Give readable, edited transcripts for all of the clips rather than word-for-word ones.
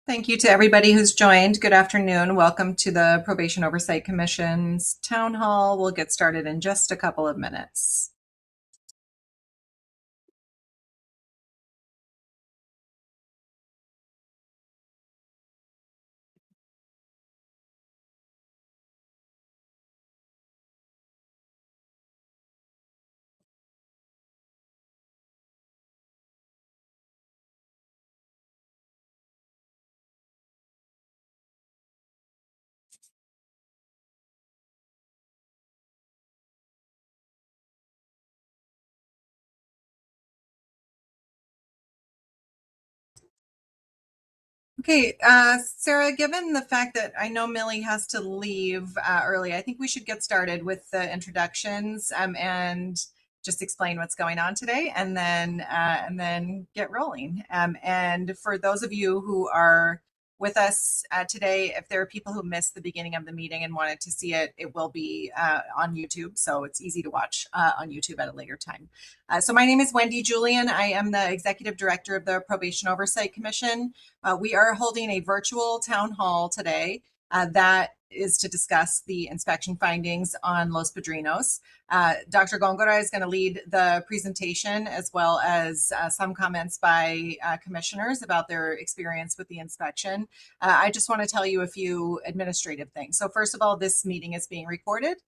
Thank you to everybody who's joined. Good afternoon. Welcome to the Probation Oversight Commission's Town Hall. We'll get started in just a couple of minutes. Okay, Sarah, given the fact that I know Millie has to leave early, I think we should get started with the introductions and just explain what's going on today, and then get rolling. And for those of you who are with us today, if there are people who missed the beginning of the meeting and wanted to see it, it will be on YouTube, so it's easy to watch on YouTube at a later time. So my name is Wendy Julian. I am the Executive Director of the Probation Oversight Commission. We are holding a virtual town hall today that is to discuss the inspection findings on Los Padrinos. Dr. Góngora is going to lead the presentation as well as some comments by commissioners about their experience with the inspection. I just want to tell you a few administrative things. So first of all, this meeting is being recorded.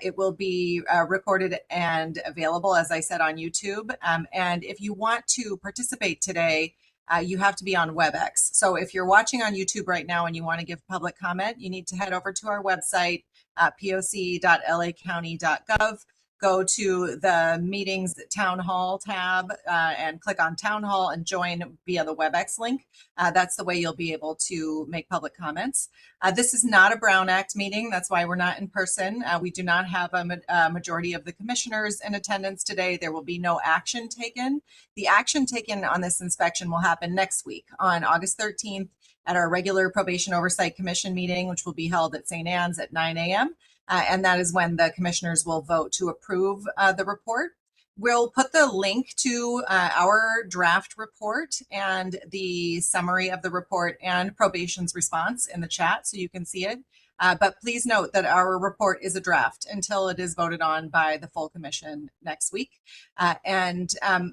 It will be recorded and available, as I said, on YouTube. And if you want to participate today, you have to be on WebEx. So if you're watching on YouTube right now and you want to give public comment, you need to head over to our website, poc.lacounty.gov. Go to the meetings town hall tab and click on town hall and join via the WebEx link. That's the way you'll be able to make public comments. This is not a Brown Act meeting. That's why we're not in person. We do not have a majority of the commissioners in attendance today. There will be no action taken. The action taken on this inspection will happen next week on August 13th at our regular Probation Oversight Commission meeting, which will be held at St. Anne's at 9 a.m. And that is when the commissioners will vote to approve the report. We'll put the link to our draft report and the summary of the report and probation's response in the chat so you can see it. But please note that our report is a draft until it is voted on by the full commission next week.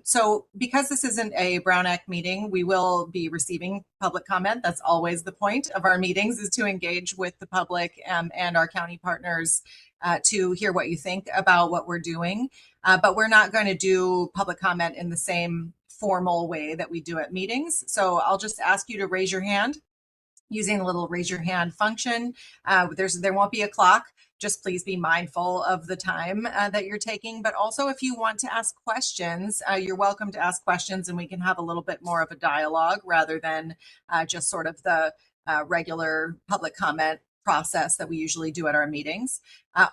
So because this isn't a Brown Act meeting, we will be receiving public comment. That's always the point of our meetings, is to engage with the public and our county partners to hear what you think about what we're doing. But we're not going to do public comment in the same formal way that we do at meetings. So I'll just ask you to raise your hand using a little raise your hand function. There won't be a clock. Just please be mindful of the time that you're taking. But also, if you want to ask questions, you're welcome to ask questions and we can have a little bit more of a dialogue rather than just sort of the regular public comment process that we usually do at our meetings.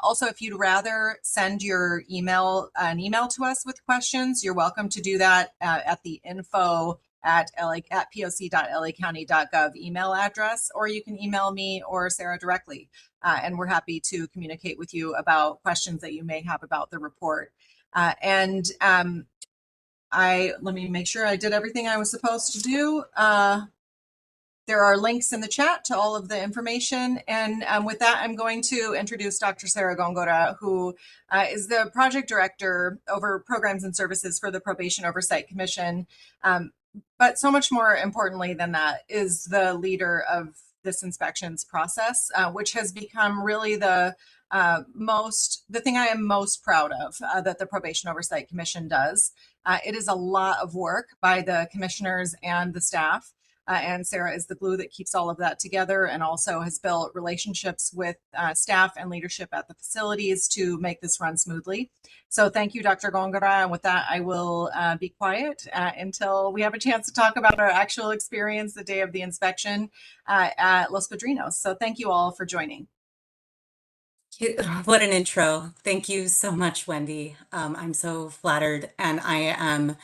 Also, if you'd rather send an email to us with questions, you're welcome to do that at the info at poc.lacounty.gov email address, or you can email me or Sarah directly. And we're happy to communicate with you about questions that you may have about the report. Let me make sure I did everything I was supposed to do. There are links in the chat to all of the information. And with that, I'm going to introduce Dr. Sarah Góngora, who is the project director over programs and services for the Probation Oversight Commission. But so much more importantly than that is the leader of this inspections process, which has become really the thing I am most proud of that the Probation Oversight Commission does. It is a lot of work by the commissioners and the staff. And Sarah is the glue that keeps all of that together and also has built relationships with staff and leadership at the facilities to make this run smoothly. So thank you, Dr. Góngora. And with that, I will be quiet until we have a chance to talk about our actual experience the day of the inspection at Los Padrinos. So thank you all for joining. What an intro. Thank you so much, Wendy. I'm so flattered, and I am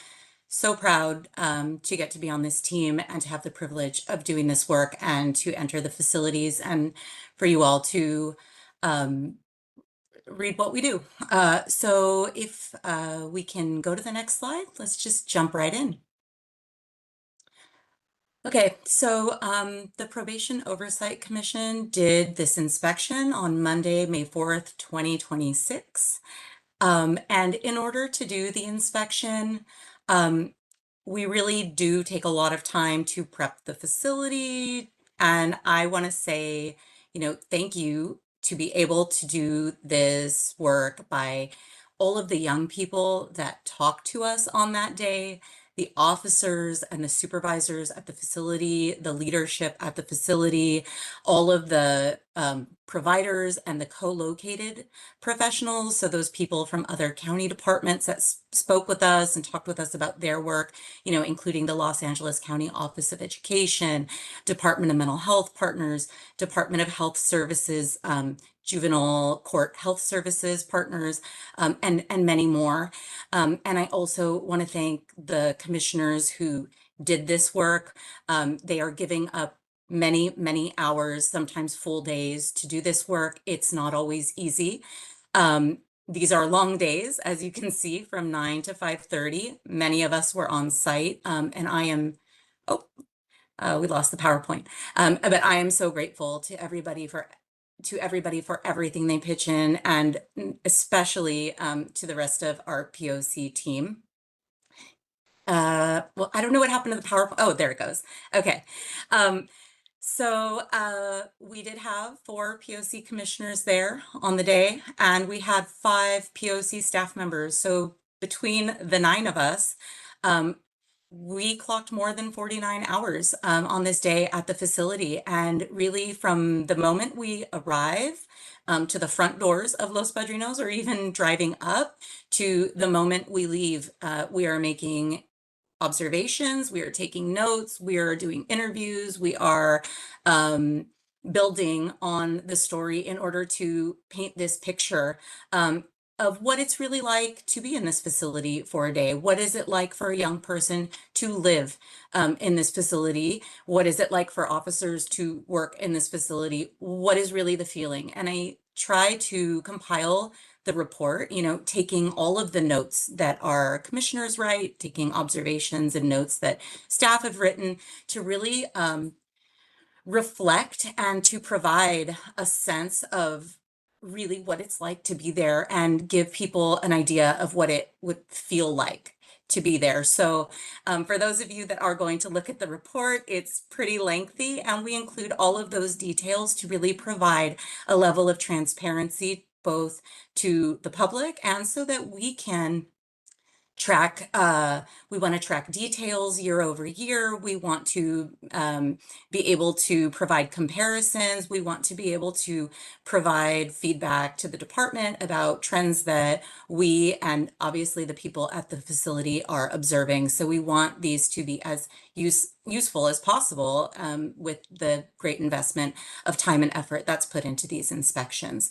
so proud to get to be on this team and to have the privilege of doing this work and to enter the facilities and for you all to read what we do. So if we can go to the next slide, let's just jump right in. Okay, so the Probation Oversight Commission did this inspection on Monday, May 4th, 2026. And in order to do the inspection, um, we really do take a lot of time to prep the facility. And I want to say, thank you to be able to do this work by all of the young people that talked to us on that day, the officers and the supervisors at the facility, the leadership at the facility, all of the providers and the co-located professionals. So those people from other county departments that spoke with us and talked with us about their work, including the Los Angeles County Office of Education, Department of Mental Health partners, Department of Health Services, Juvenile Court Health Services partners, and many more. And I also want to thank the commissioners who did this work. They are giving up many, many hours, sometimes full days to do this work. It's not always easy. These are long days, as you can see, from 9 to 5:30. Many of us were on site, and I am, oh, we lost the PowerPoint. But I am so grateful to everybody for everything they pitch in, and especially to the rest of our POC team. Well, I don't know what happened to the PowerPoint. Oh, there it goes. Okay. So we did have 4 POC commissioners there on the day, and we had 5 POC staff members. So between the 9 of us, um, we clocked more than 49 hours on this day at the facility. And really, from the moment we arrive to the front doors of Los Padrinos, or even driving up to the moment we leave, we are making observations, we are taking notes, we are doing interviews, we are building on the story in order to paint this picture of what it's really like to be in this facility for a day. What is it like for a young person to live in this facility? What is it like for officers to work in this facility? What is really the feeling? And I try to compile the report, taking all of the notes that our commissioners write, taking observations and notes that staff have written to really reflect and to provide a sense of really what it's like to be there and give people an idea of what it would feel like to be there. So for those of you that are going to look at the report, it's pretty lengthy, and we include all of those details to really provide a level of transparency both to the public and so that we can track, we want to track details year over year. We want to be able to provide comparisons. We want to be able to provide feedback to the department about trends that we and obviously the people at the facility are observing. So we want these to be as useful as possible with the great investment of time and effort that's put into these inspections.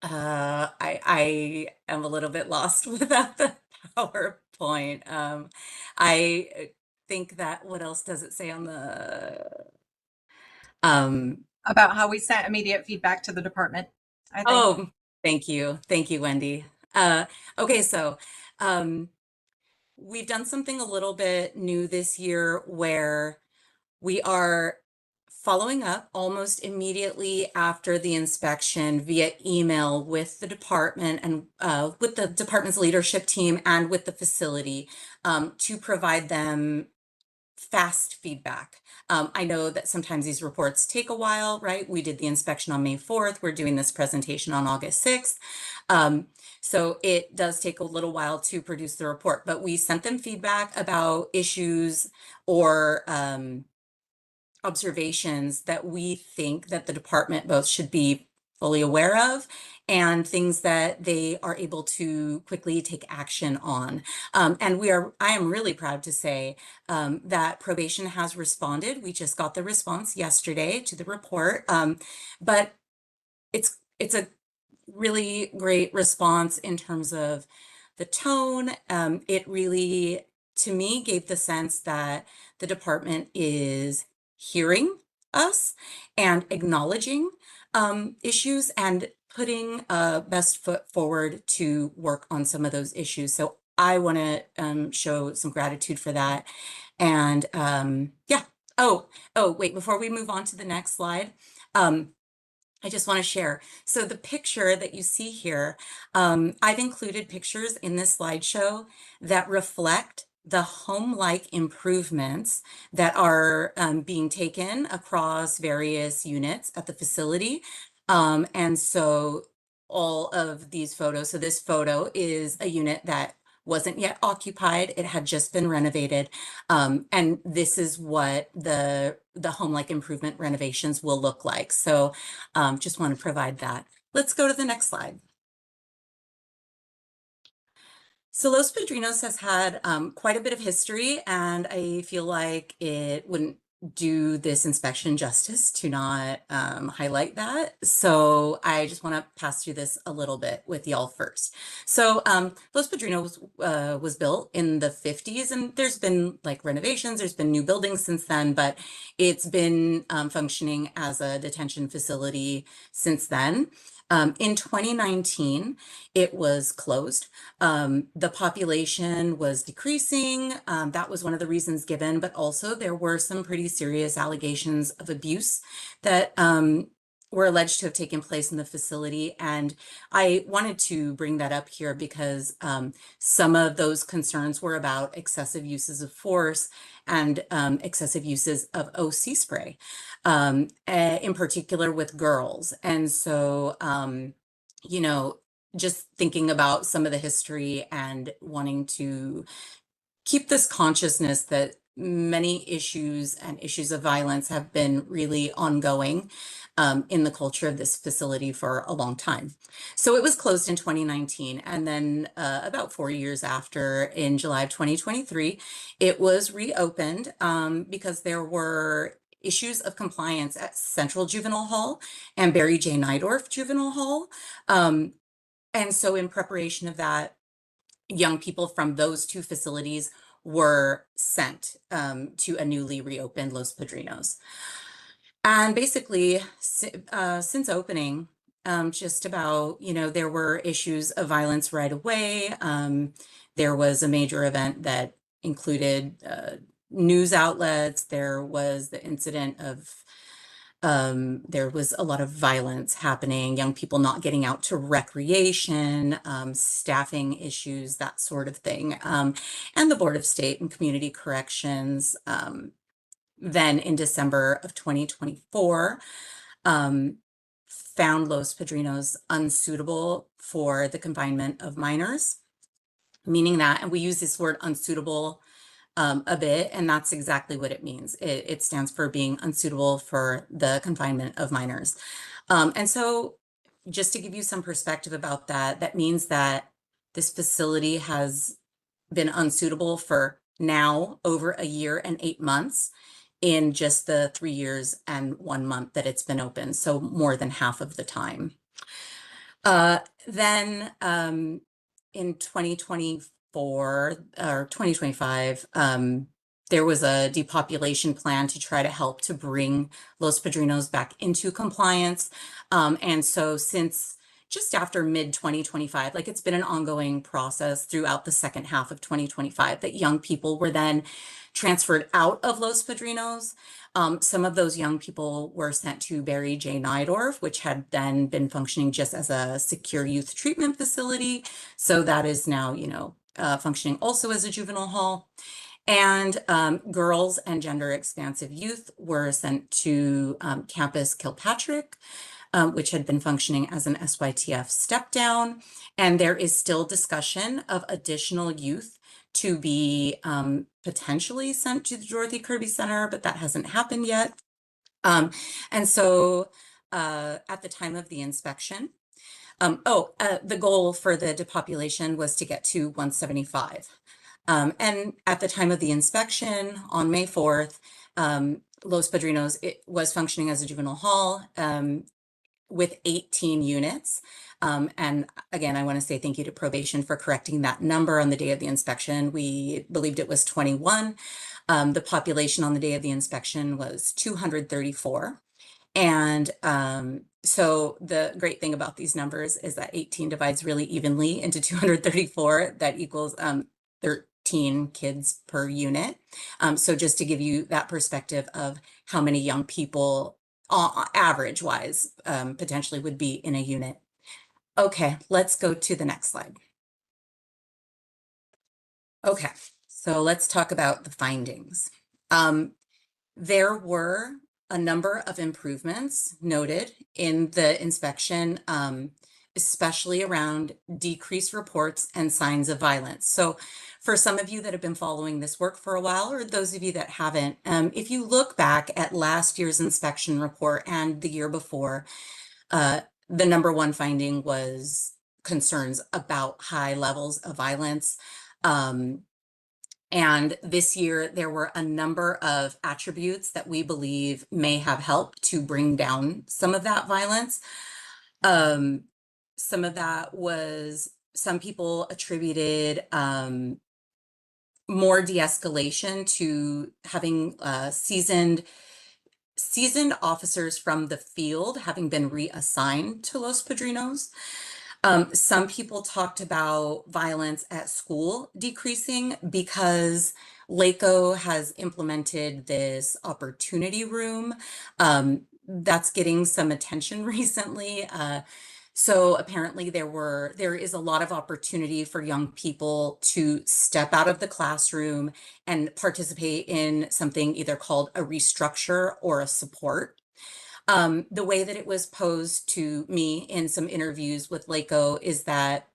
I am a little bit lost without the PowerPoint. I think that what else does it say on the um About how we sent immediate feedback to the department, I think. oh, thank you. Thank you, Wendy. Okay, so um we've done something a little bit new this year where we are following up almost immediately after the inspection via email with the department and with the department's leadership team and with the facility to provide them fast feedback. I know that sometimes these reports take a while, right? We did the inspection on May 4th. We're doing this presentation on August 6th. So it does take a little while to produce the report, but we sent them feedback about issues or observations that we think that the department both should be fully aware of and things that they are able to quickly take action on. And I am really proud to say that probation has responded. We just got the response yesterday to the report, but it's a really great response in terms of the tone. It really, to me, gave the sense that the department is hearing us and acknowledging issues and putting best foot forward to work on some of those issues. So I want to show some gratitude for that. And yeah. Oh, wait, before we move on to the next slide, um, I just want to share. So the picture that you see here, I've included pictures in this slideshow that reflect the home-like improvements that are being taken across various units at the facility. And so all of these photos, so this photo is a unit that wasn't yet occupied. It had just been renovated. And this is what the home-like improvement renovations will look like. So just want to provide that. Let's go to the next slide. So Los Padrinos has had quite a bit of history, and I feel like it wouldn't do this inspection justice to not highlight that. So I just want to pass through this a little bit with y'all first. So Los Padrinos was built in the 50s, and there's been like renovations, there's been new buildings since then, but it's been functioning as a detention facility since then. In 2019, it was closed. The population was decreasing. That was one of the reasons given, but also there were some pretty serious allegations of abuse that were alleged to have taken place in the facility. And I wanted to bring that up here because some of those concerns were about excessive uses of force and excessive uses of OC spray, in particular with girls. And so, you know, just thinking about some of the history and wanting to keep this consciousness that many issues and issues of violence have been really ongoing in the culture of this facility for a long time. So it was closed in 2019, and then about 4 years after, in July of 2023, it was reopened because there were issues of compliance at Central Juvenile Hall and Barry J. Nydorf Juvenile Hall. And so in preparation of that, young people from those two facilities were sent to a newly reopened Los Padrinos. And basically, since opening, just about, there were issues of violence right away. There was a major event that included news outlets. There was the incident of there was a lot of violence happening, young people not getting out to recreation, staffing issues, that sort of thing. And the Board of State and Community Corrections, then in December of 2024, found Los Padrinos unsuitable for the confinement of minors, meaning that, and we use this word unsuitable a bit, and that's exactly what it means. It stands for being unsuitable for the confinement of minors. And so just to give you some perspective about that, that means that this facility has been unsuitable for now over a year and 8 months in just the 3 years and 1 month that it's been open, so more than half of the time. Then in 2024 or 2025, there was a depopulation plan to try to help to bring Los Padrinos back into compliance. And so since just after mid 2025, like it's been an ongoing process throughout the second half of 2025 that young people were then transferred out of Los Padrinos. Some of those young people were sent to Barry J. Nydorf, which had then been functioning just as a secure youth treatment facility. So that is now, functioning also as a juvenile hall. And girls and gender expansive youth were sent to Campus Kilpatrick, which had been functioning as an SYTF step down. And there is still discussion of additional youth to be potentially sent to the Dorothy Kirby Center, but that hasn't happened yet. And so at the time of the inspection, the goal for the depopulation was to get to 175. And at the time of the inspection on May 4th, Los Padrinos, it was functioning as a juvenile hall with 18 units. And again, I want to say thank you to probation for correcting that number on the day of the inspection. We believed it was 21. The population on the day of the inspection was 234. And So the great thing about these numbers is that 18 divides really evenly into 234. That equals 13 kids per unit. So just to give you that perspective of how many young people, average wise, potentially would be in a unit. Okay, let's go to the next slide. Okay, so let's talk about the findings. There were a number of improvements noted in the inspection, especially around decreased reports and signs of violence. So for some of you that have been following this work for a while, or those of you that haven't, if you look back at last year's inspection report and the year before, the number one finding was concerns about high levels of violence. And this year, there were a number of attributes that we believe may have helped to bring down some of that violence. Some of that was some people attributed more de-escalation to having seasoned officers from the field having been reassigned to Los Padrinos. Some people talked about violence at school decreasing because LACO has implemented this opportunity room that's getting some attention recently. So apparently there is a lot of opportunity for young people to step out of the classroom and participate in something either called a restructure or a support. The way that it was posed to me in some interviews with LACO is that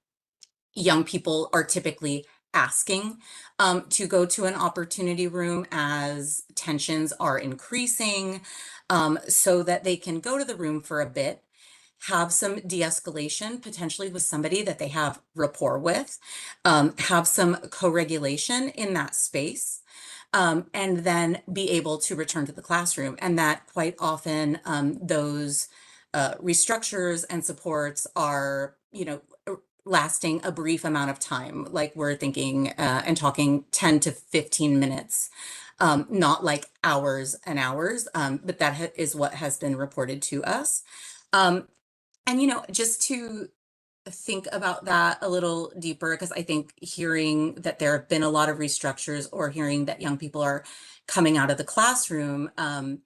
young people are typically asking to go to an opportunity room as tensions are increasing, so that they can go to the room for a bit, have some de-escalation, potentially with somebody that they have rapport with, have some co-regulation in that space, and then be able to return to the classroom. And that quite often those restructures and supports are, lasting a brief amount of time. Like we're thinking and talking 10 to 15 minutes, not like hours and hours, but that is what has been reported to us. And, just to think about that a little deeper, because I think hearing that there have been a lot of restructures or hearing that young people are coming out of the classroom, I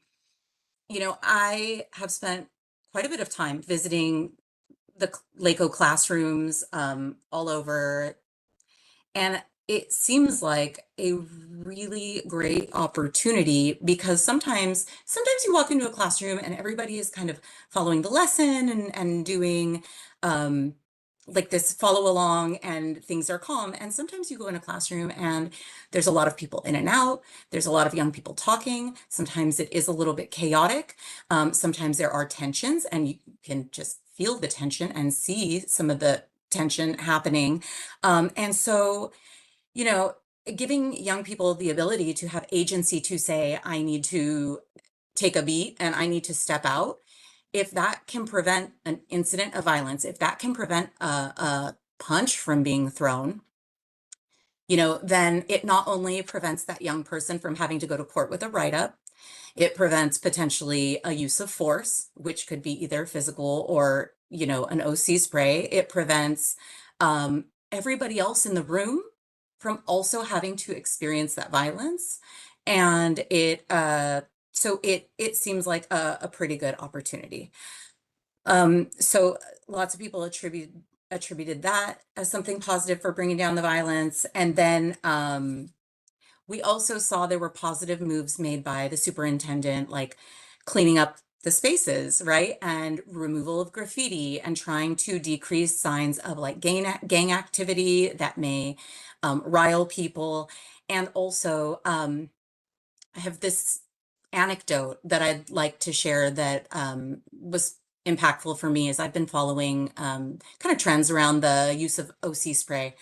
have spent quite a bit of time visiting the LACO classrooms all over, and it seems like a really great opportunity because sometimes you walk into a classroom and everybody is kind of following the lesson and doing like this follow along and things are calm. And sometimes you go in a classroom and there's a lot of people in and out. There's a lot of young people talking. Sometimes it is a little bit chaotic. Sometimes there are tensions and you can just feel the tension and see some of the tension happening. And so, you know, giving young people the ability to have agency to say, I need to take a beat and I need to step out, if that can prevent an incident of violence, if that can prevent a punch from being thrown, then it not only prevents that young person from having to go to court with a write-up, it prevents potentially a use of force, which could be either physical or, an OC spray. It prevents everybody else in the room from also having to experience that violence. And it seems like a pretty good opportunity. So lots of people attributed that as something positive for bringing down the violence. And then we also saw there were positive moves made by the superintendent, like cleaning up the spaces, right? And removal of graffiti and trying to decrease signs of like gang activity that may rile people. And also, I have this anecdote that I'd like to share that was impactful for me as I've been following kind of trends around the use of OC spray,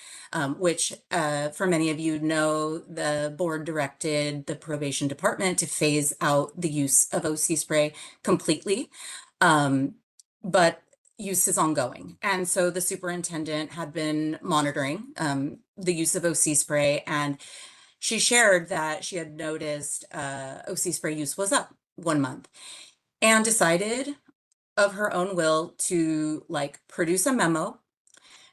which for many of you know, the board directed the probation department to phase out the use of OC spray completely. But use is ongoing. And so the superintendent had been monitoring the use of OC spray, and she shared that she had noticed OC spray use was up 1 month and decided of her own will to like produce a memo,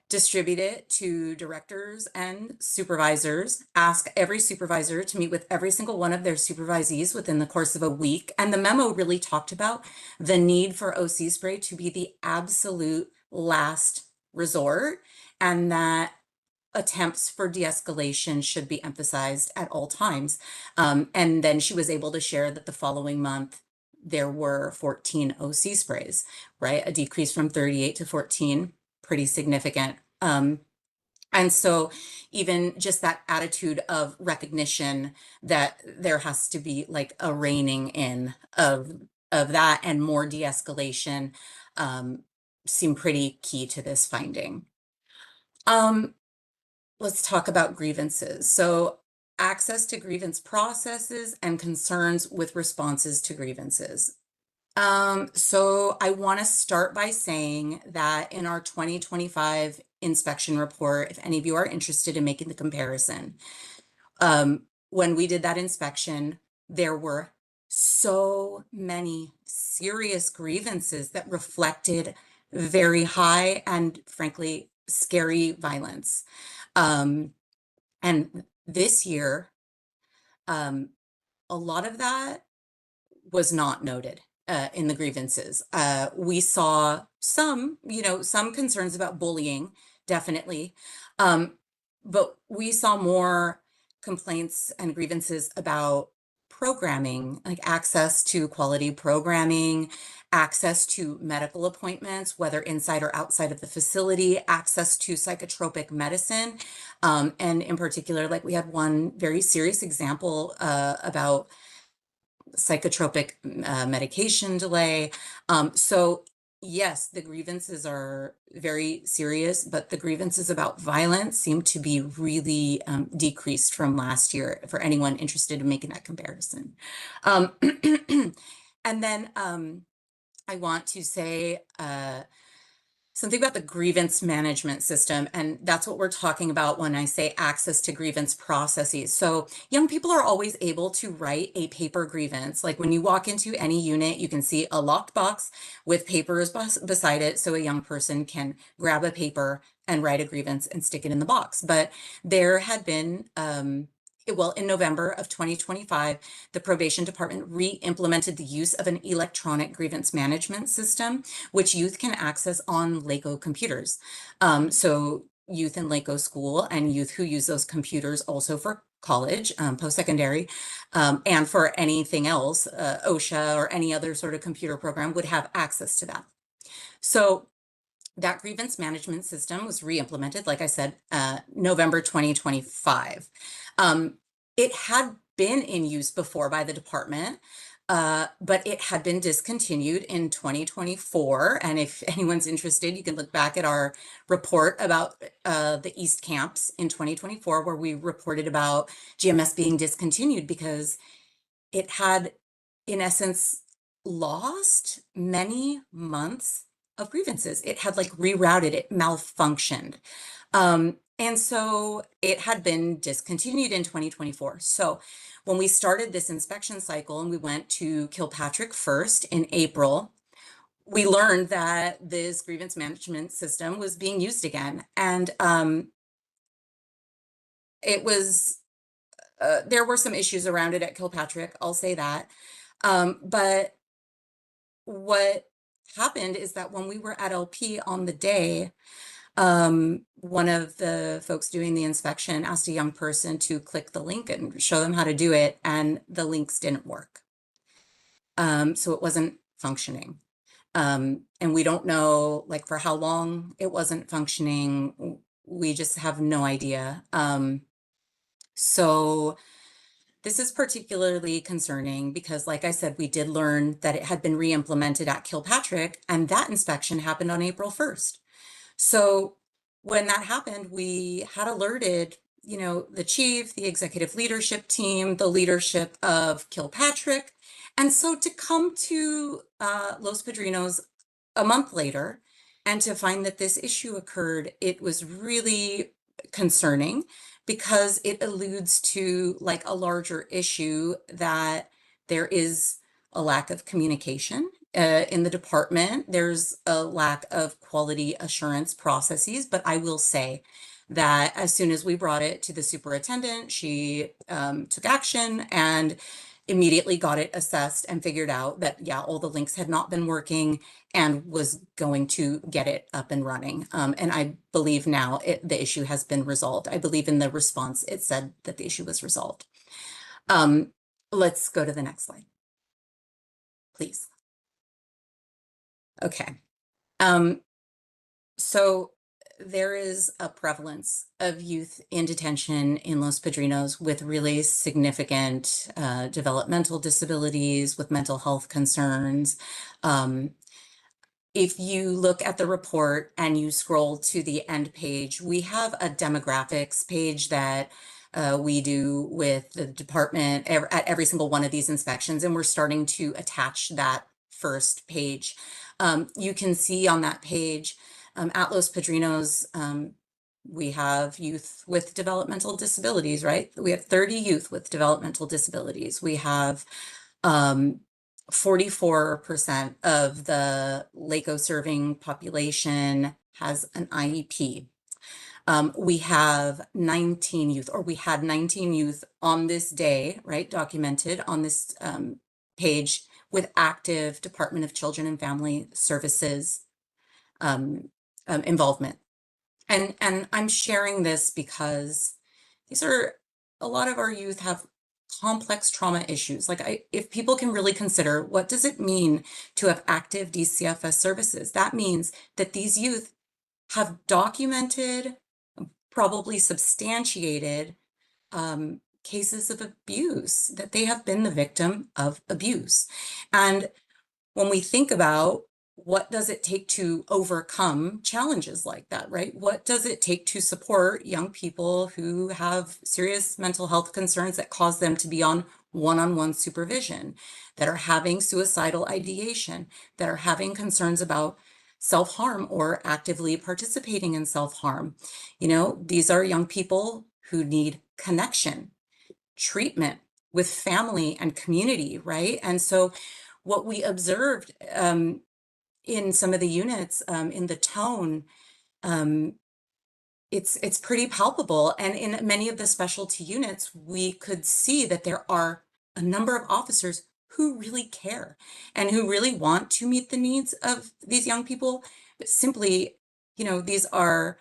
distribute it to directors and supervisors, ask every supervisor to meet with every single one of their supervisees within the course of a week. And the memo really talked about the need for OC spray to be the absolute last resort, and that attempts for de-escalation should be emphasized at all times. And then she was able to share that the following month there were 14 OC sprays, right? A decrease from 38 to 14, pretty significant. And so even just that attitude of recognition that there has to be like a reining in of that and more de-escalation seem pretty key to this finding. Um, let's talk about grievances. So access to grievance processes and concerns with responses to grievances. So I want to start by saying that in our 2025 inspection report, if any of you are interested in making the comparison, when we did that inspection, there were so many serious grievances that reflected very high and frankly scary violence. And this year, a lot of that was not noted in the grievances. We saw some, some concerns about bullying, definitely. But we saw more complaints and grievances about programming, like access to quality programming, access to medical appointments, whether inside or outside of the facility, access to psychotropic medicine. And in particular, like we had one very serious example about psychotropic medication delay. So yes, the grievances are very serious, but the grievances about violence seem to be really decreased from last year for anyone interested in making that comparison. And then I want to say something about the grievance management system, and that's what we're talking about when I say access to grievance processes. So young people are always able to write a paper grievance. Like when you walk into any unit, you can see a locked box with papers beside it, so a young person can grab a paper and write a grievance and stick it in the box. But there had been well, in November of 2025, the probation department re-implemented the use of an electronic grievance management system, which youth can access on LACO computers. So youth in LACO school and youth who use those computers also for college, post-secondary, and for anything else, OSHA or any other sort of computer program would have access to that. So that grievance management system was re-implemented, like I said, November 2025. It had been in use before by the department, but it had been discontinued in 2024. And if anyone's interested, you can look back at our report about the East camps in 2024, where we reported about GMS being discontinued because it had, in essence, lost many months of grievances. It had like rerouted, it malfunctioned. And so it had been discontinued in 2024. So when we started this inspection cycle and we went to Kilpatrick first in April, we learned that this grievance management system was being used again. And it was, there were some issues around it at Kilpatrick, I'll say that. But what happened is that when we were at LP on the day, one of the folks doing the inspection asked a young person to click the link and show them how to do it, and the links didn't work. So it wasn't functioning. And we don't know like for how long it wasn't functioning. We just have no idea. So this is particularly concerning because, like I said, we did learn that it had been re-implemented at Kilpatrick, and that inspection happened on April 1st. So when that happened, we had alerted, the chief, the executive leadership team, the leadership of Kilpatrick. And so to come to Los Padrinos a month later and to find that this issue occurred, it was really concerning because it alludes to like a larger issue that there is a lack of communication in the department, there's a lack of quality assurance processes, but I will say that as soon as we brought it to the superintendent, she took action and immediately got it assessed and figured out that, yeah, all the links had not been working and was going to get it up and running. And I believe now the issue has been resolved. I believe in the response, it said that the issue was resolved. Let's go to the next slide, please. Okay. So there is a prevalence of youth in detention in Los Padrinos with really significant developmental disabilities, with mental health concerns. If you look at the report and you scroll to the end page, we have a demographics page that we do with the department at every single one of these inspections, and we're starting to attach that first page. You can see on that page at Los Padrinos, we have youth with developmental disabilities, right? We have 30 youth with developmental disabilities. We have 44% of the LACO serving population has an IEP. We have 19 youth, or we had 19 youth on this day, right, documented on this page with active Department of Children and Family Services involvement. And I'm sharing this because these are, a lot of our youth have complex trauma issues. Like if people can really consider, what does it mean to have active DCFS services? That means that these youth have documented, probably substantiated cases of abuse, that they have been the victim of abuse. And when we think about what does it take to overcome challenges like that, right? What does it take to support young people who have serious mental health concerns that cause them to be on one-on-one supervision, that are having suicidal ideation, that are having concerns about self-harm or actively participating in self-harm? You know, these are young people who need connection, treatment with family and community, right? And so what we observed in some of the units, in the tone, it's pretty palpable. And in many of the specialty units, we could see that there are a number of officers who really care and who really want to meet the needs of these young people. But simply, you know, these are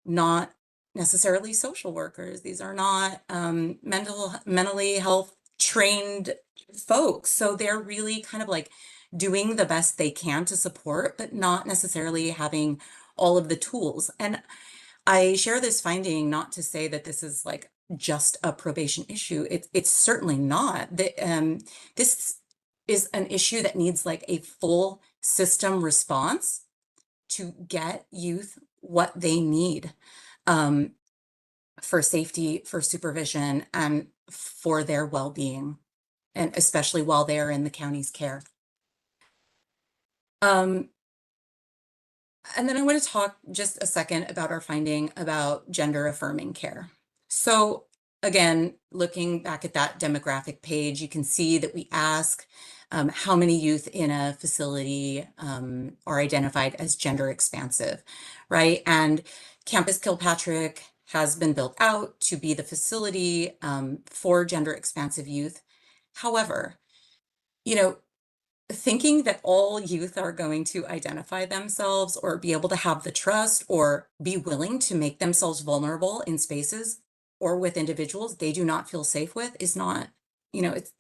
not necessarily social workers. These are not mentally health trained folks. So they're really kind of like doing the best they can to support, but not necessarily having all of the tools. And I share this finding not to say that this is like just a probation issue. It's certainly not. This is an issue that needs like a full system response to get youth what they need for safety, for supervision, and for their well-being, and especially while they are in the county's care. And then I want to talk just a second about our finding about gender affirming care. So again, looking back at that demographic page, you can see that we ask how many youth in a facility are identified as gender expansive, right? And Campus Kilpatrick has been built out to be the facility for gender expansive youth. However, you know, thinking that all youth are going to identify themselves or be able to have the trust or be willing to make themselves vulnerable in spaces or with individuals they do not feel safe with is not, you know, it's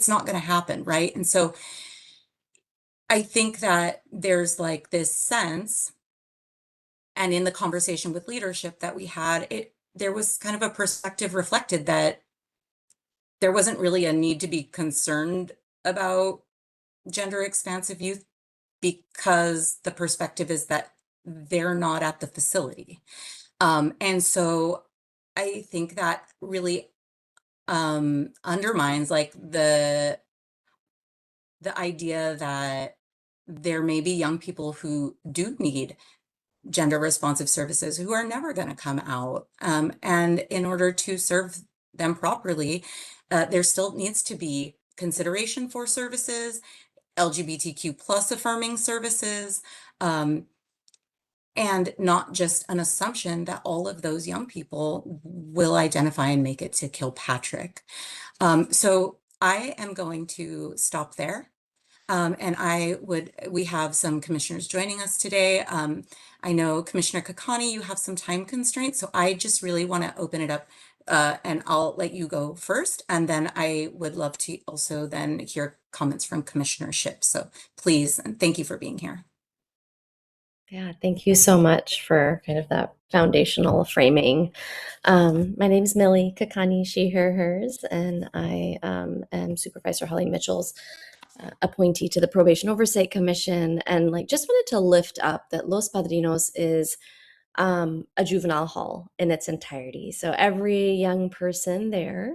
not going to happen, right? And so I think that there's like this sense, and in the conversation with leadership that we had, there was kind of a perspective reflected that there wasn't really a need to be concerned about gender expansive youth because the perspective is that they're not at the facility. And so I think that really undermines like the idea that there may be young people who do need gender responsive services who are never going to come out. And in order to serve them properly, there still needs to be consideration for services, LGBTQ plus affirming services, um, and not just an assumption that all of those young people will identify and make it to Kilpatrick. So I am going to stop there. And we have some commissioners joining us today. I know Commissioner Kakani, you have some time constraints, so I just really want to open it up, and I'll let you go first, and then I would love to also then hear comments from Commissioner Shipp. So please, and thank you for being here. Yeah, thank you so much for kind of that foundational framing. My name is Millie Kakani, she, her, hers, and I am Supervisor Holly Mitchell's appointee to the Probation Oversight Commission. And like, just wanted to lift up that Los Padrinos is a juvenile hall in its entirety. So every young person there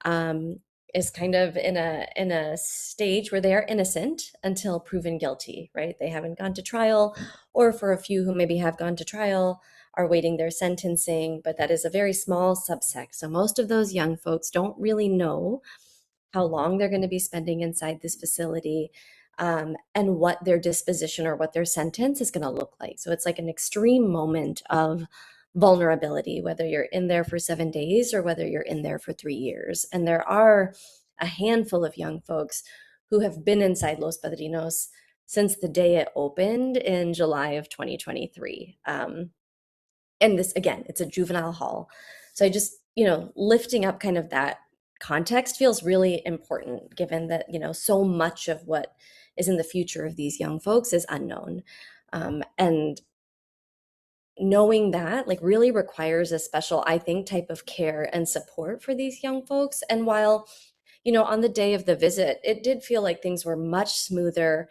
um, is kind of in a stage where they are innocent until proven guilty, right? They haven't gone to trial, or for a few who maybe have gone to trial, are waiting their sentencing, but that is a very small subsect. So most of those young folks don't really know how long they're going to be spending inside this facility, and what their disposition or what their sentence is going to look like. So it's like an extreme moment of vulnerability, whether you're in there for 7 days or whether you're in there for 3 years. And there are a handful of young folks who have been inside Los Padrinos since the day it opened in July of 2023. And this, again, it's a juvenile hall. So I just, lifting up kind of that context feels really important, given that, so much of what is in the future of these young folks is unknown. And knowing that like really requires a special, I think, type of care and support for these young folks. And while, on the day of the visit, it did feel like things were much smoother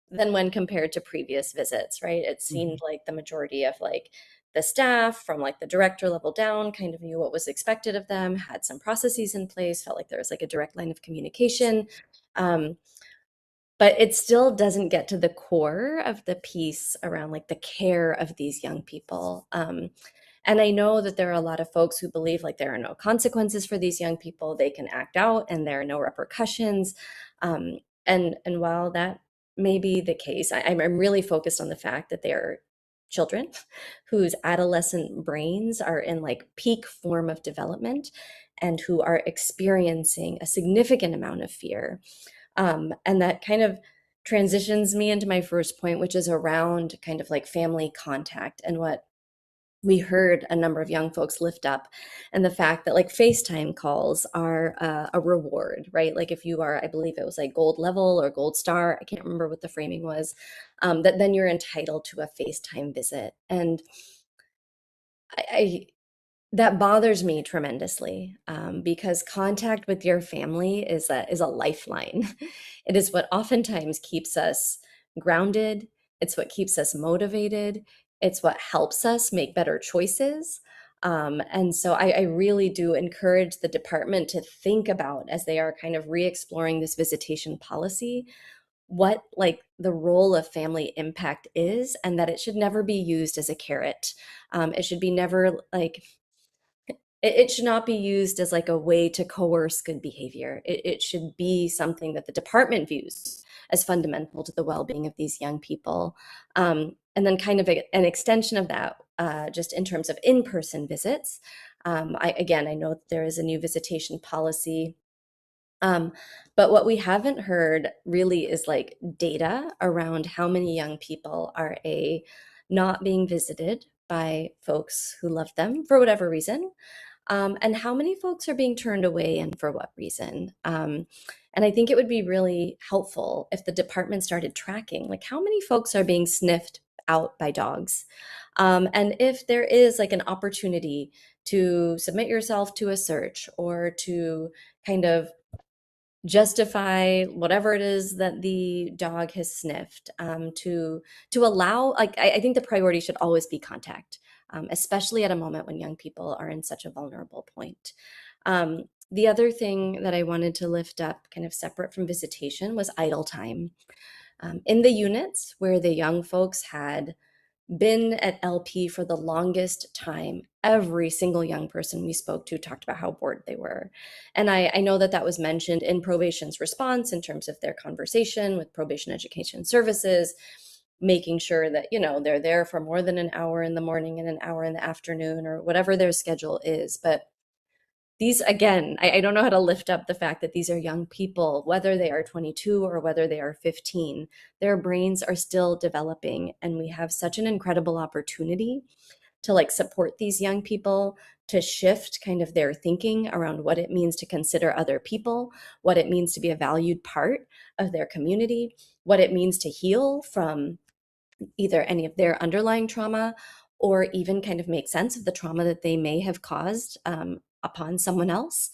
than when compared to previous visits, right? It seemed like the majority of like the staff from like the director level down kind of knew what was expected of them, had some processes in place, felt like there was like a direct line of communication. Um, but it still doesn't get to the core of the piece around like the care of these young people. And I know that there are a lot of folks who believe like there are no consequences for these young people, they can act out and there are no repercussions. And while that may be the case, I'm really focused on the fact that they are children whose adolescent brains are in like peak form of development and who are experiencing a significant amount of fear. And that kind of transitions me into my first point, which is around kind of like family contact and what we heard a number of young folks lift up, and the fact that like FaceTime calls are a reward, right? Like if you are, I believe it was like gold level or gold star, I can't remember what the framing was, that then you're entitled to a FaceTime visit. And I that bothers me tremendously, because contact with your family is a lifeline. It is what oftentimes keeps us grounded. It's what keeps us motivated. It's what helps us make better choices. And so I really do encourage the department to think about, as they are kind of re-exploring this visitation policy, what like the role of family impact is, and that it should never be used as a carrot. It should be never like it should not be used as like a way to coerce good behavior. It should be something that the department views as fundamental to the well-being of these young people. And then kind of an extension of that, just in terms of in-person visits. I know that there is a new visitation policy, but what we haven't heard really is like data around how many young people are not being visited by folks who love them for whatever reason, and how many folks are being turned away and for what reason. And I think it would be really helpful if the department started tracking like how many folks are being sniffed out by dogs. And if there is like an opportunity to submit yourself to a search or to kind of justify whatever it is that the dog has sniffed, to allow, like, I think the priority should always be contact, especially at a moment when young people are in such a vulnerable point. The other thing that I wanted to lift up, kind of separate from visitation, was idle time. In the units where the young folks had been at LP for the longest time, every single young person we spoke to talked about how bored they were. And I know that that was mentioned in probation's response in terms of their conversation with probation education services, making sure that, you know, they're there for more than an hour in the morning and an hour in the afternoon or whatever their schedule is. But these, again, I don't know how to lift up the fact that these are young people, whether they are 22 or whether they are 15. Their brains are still developing, and we have such an incredible opportunity to like support these young people to shift kind of their thinking around what it means to consider other people, what it means to be a valued part of their community, what it means to heal from either any of their underlying trauma or even kind of make sense of the trauma that they may have caused upon someone else.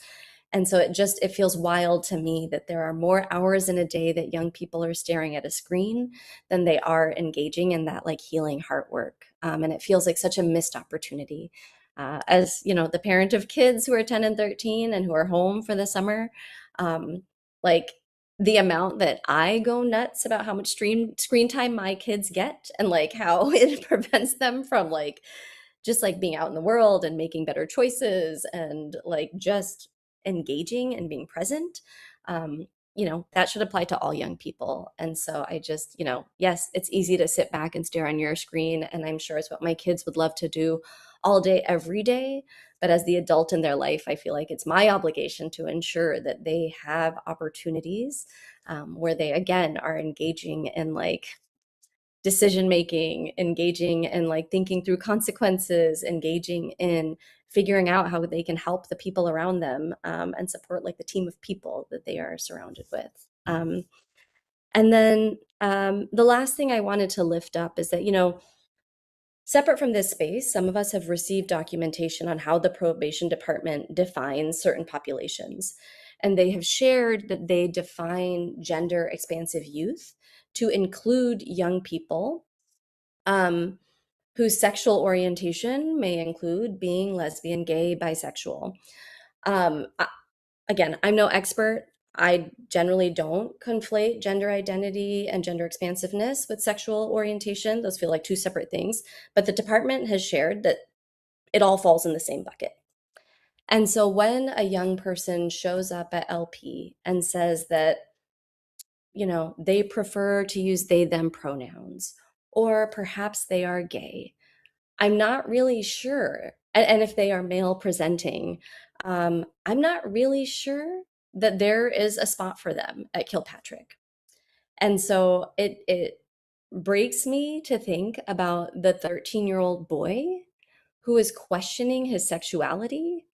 And so it feels wild to me that there are more hours in a day that young people are staring at a screen than they are engaging in that like healing heart work. And it feels like such a missed opportunity. As you know, the parent of kids who are 10 and 13 and who are home for the summer, like the amount that I go nuts about how much screen time my kids get and like how it prevents them from like just like being out in the world and making better choices and like just engaging and being present. You know, that should apply to all young people. And so I just, you know, yes, it's easy to sit back and stare on your screen, and I'm sure it's what my kids would love to do all day every day. But as the adult in their life, I feel like it's my obligation to ensure that they have opportunities where they again are engaging in like decision making, engaging in like thinking through consequences, engaging in figuring out how they can help the people around them, and support like the team of people that they are surrounded with. And then the last thing I wanted to lift up is that, you know, separate from this space, some of us have received documentation on how the probation department defines certain populations. And they have shared that they define gender expansive youth to include young people um, whose sexual orientation may include being lesbian, gay, bisexual. Um, I- Again, I'm no expert. I generally don't conflate gender identity and gender expansiveness with sexual orientation. Those feel like two separate things. But the department has shared that it all falls in the same bucket. And so when a young person shows up at LP and says that, you know, they prefer to use they, them pronouns, or perhaps they are gay, I'm not really sure. And if they are male presenting, I'm not really sure that there is a spot for them at Kilpatrick. And so it breaks me to think about the 13-year-old boy who is questioning his sexuality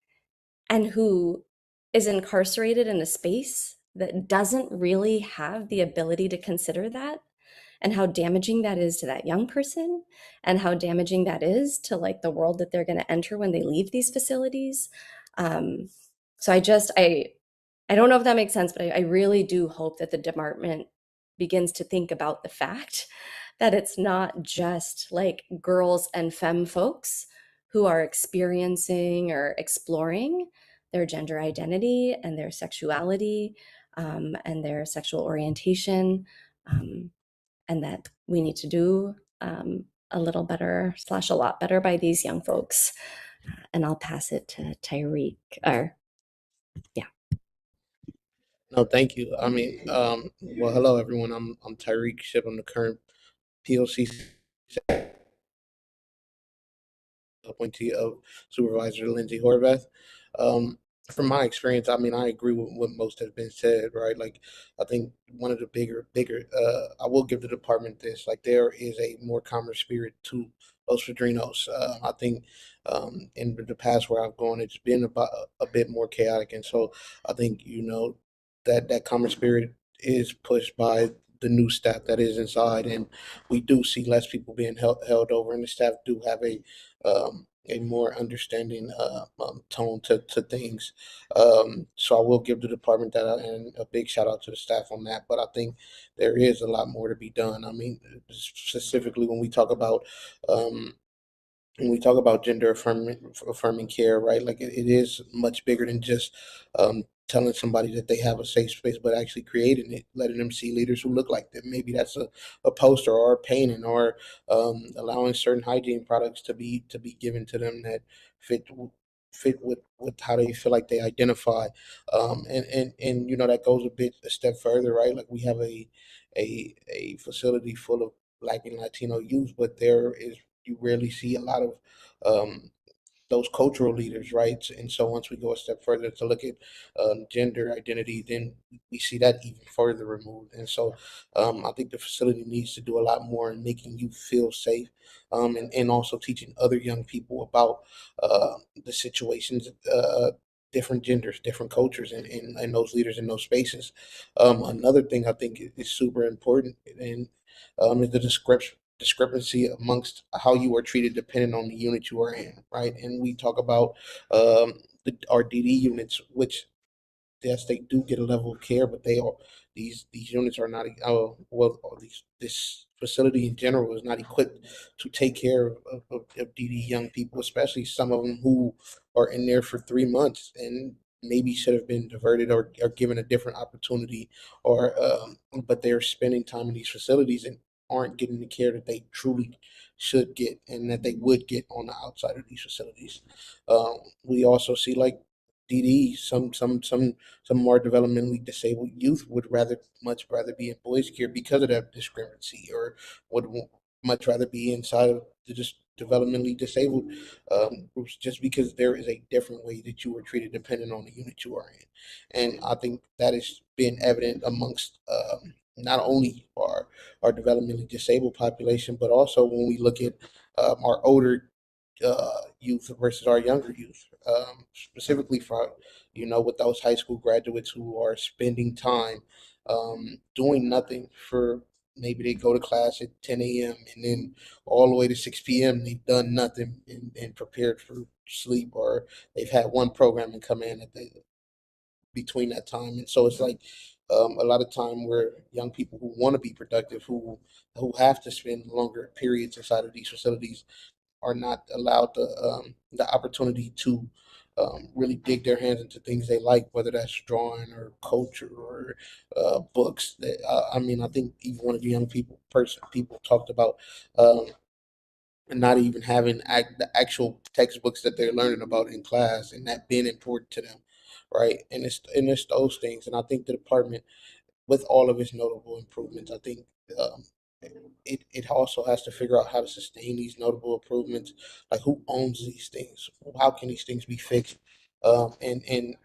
and who is incarcerated in a space that doesn't really have the ability to consider that, and how damaging that is to that young person and how damaging that is to like the world that they're going to enter when they leave these facilities. So I don't know if that makes sense, but I really do hope that the department begins to think about the fact that it's not just like girls and femme folks who are experiencing or exploring their gender identity and their sexuality, and their sexual orientation, and that we need to do a little better slash a lot better by these young folks. And I'll pass it to Tyreek. Or yeah. No, thank you. I mean, well, hello everyone. I'm Tyreek Ship. I'm the current POC appointee of Supervisor Lindsay Horvath. Um, from my experience, I mean, I agree with what most has been said, right? Like, I think one of the bigger, I will give the department this, like, there is a more calmer spirit to Los Padrinos. I think in the past where I've gone, it's been about a bit more chaotic. And so I think, you know, that calmer spirit is pushed by the new staff that is inside. And we do see less people being held over, and the staff do have a more understanding tone to things. So I will give the department that, and a big shout out to the staff on that. But I think there is a lot more to be done. I mean, specifically when we talk about um, when we talk about gender affirming care, right? Like it is much bigger than just telling somebody that they have a safe space, but actually creating it, letting them see leaders who look like them. Maybe that's a poster or a painting, or allowing certain hygiene products to be given to them that fit fit with how they feel like they identify. And that goes a step further, right? Like we have a facility full of Black and Latino youth, but there is you rarely see a lot of um, those cultural leaders, right? And so once we go a step further to look at gender identity, then we see that even further removed. And so I think the facility needs to do a lot more in making you feel safe, and also teaching other young people about the situations. Different genders, different cultures, and those leaders in those spaces. Another thing I think is super important, and is the discrepancy amongst how you are treated depending on the unit you are in, right? And we talk about our DD units, which yes, they do get a level of care, but they are these units are not or this facility in general is not equipped to take care of DD young people, especially some of them who are in there for 3 months and maybe should have been diverted or given a different opportunity, or but they're spending time in these facilities and aren't getting the care that they truly should get and that they would get on the outside of these facilities. We also see like DD, some more developmentally disabled youth would much rather be in boys care because of that discrepancy, or would much rather be inside of the just developmentally disabled groups, just because there is a different way that you are treated depending on the unit you are in. And I think that has been evident amongst not only our developmentally disabled population, but also when we look at our older youth versus our younger youth, specifically for with those high school graduates who are spending time doing nothing for maybe they go to class at 10 a.m. and then all the way to 6 p.m. they've done nothing and prepared for sleep, or they've had one programming come in at the between that time. And so it's like a lot of time where young people who want to be productive, who have to spend longer periods inside of these facilities, are not allowed the opportunity to really dig their hands into things they like, whether that's drawing or culture or books. I mean, I think even one of the young people talked about um, not even having the actual textbooks that they're learning about in class, and that being important to them, right? And it's those things, and I think the department, with all of its notable improvements, I think um, it also has to figure out how to sustain these notable improvements. Like, who owns these things? How can these things be fixed? And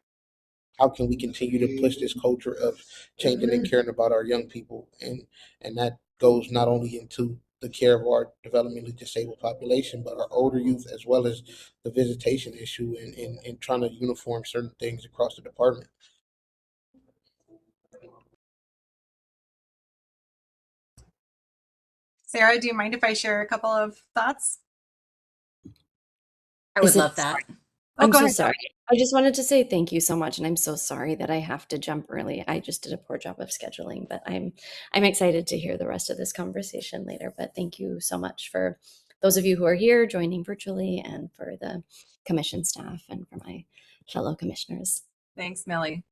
how can we continue to push this culture of changing and caring about our young people? And that goes not only into the care of our developmentally disabled population, but our older youth, as well as the visitation issue, and trying to uniform certain things across the department. Sarah, do you mind if I share a couple of thoughts? I Is would it? love that. Oh, I'm go so ahead. sorry. I just wanted to say thank you so much, and I'm so sorry that I have to jump early. I just did a poor job of scheduling, but I'm excited to hear the rest of this conversation later. But thank you so much for those of you who are here joining virtually, and for the commission staff, and for my fellow commissioners. Thanks, Millie.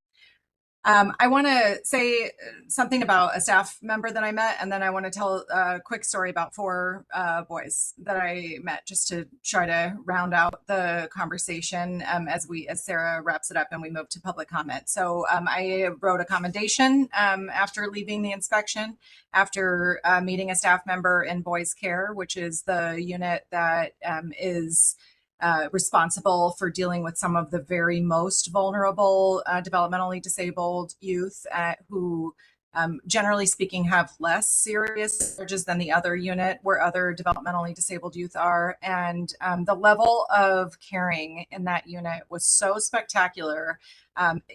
I want to say something about a staff member that I met, and then I want to tell a quick story about four boys that I met, just to try to round out the conversation as Sarah wraps it up and we move to public comment. So I wrote a commendation after leaving the inspection, after meeting a staff member in Boys Care, which is the unit that is responsible for dealing with some of the very most vulnerable developmentally disabled youth who, generally speaking, have less serious charges than the other unit where other developmentally disabled youth are. And the level of caring in that unit was so spectacular,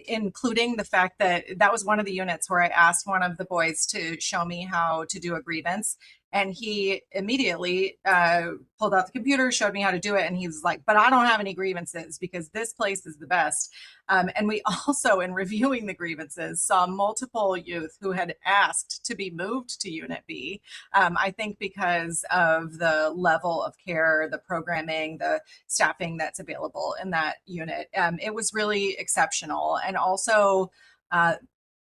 including the fact that that was one of the units where I asked one of the boys to show me how to do a grievance. And he immediately pulled out the computer, showed me how to do it. And he was like, but I don't have any grievances because this place is the best. And we also, in reviewing the grievances, saw multiple youth who had asked to be moved to Unit B. I think because of the level of care, the programming, the staffing that's available in that unit. It was really exceptional. And also,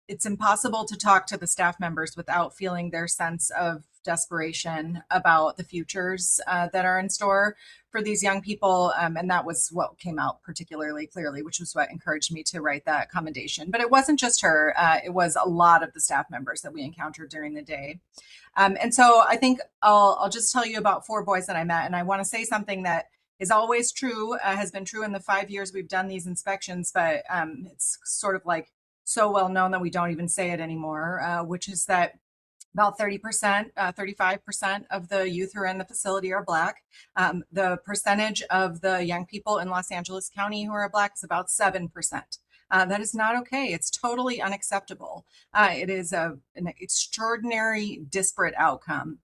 it's impossible to talk to the staff members without feeling their sense of desperation about the futures that are in store for these young people. And that was what came out particularly clearly, which was what encouraged me to write that commendation. But it wasn't just her, it was a lot of the staff members that we encountered during the day. And so I think I'll just tell you about 4 boys that I met. And I want to say something that is always true, has been true in the 5 years we've done these inspections, but it's sort of like so well known that we don't even say it anymore, which is that about 30%, 35% of the youth who are in the facility are Black. The percentage of the young people in Los Angeles County who are Black is about 7%. That is not okay. It's totally unacceptable. It is an extraordinary disparate outcome.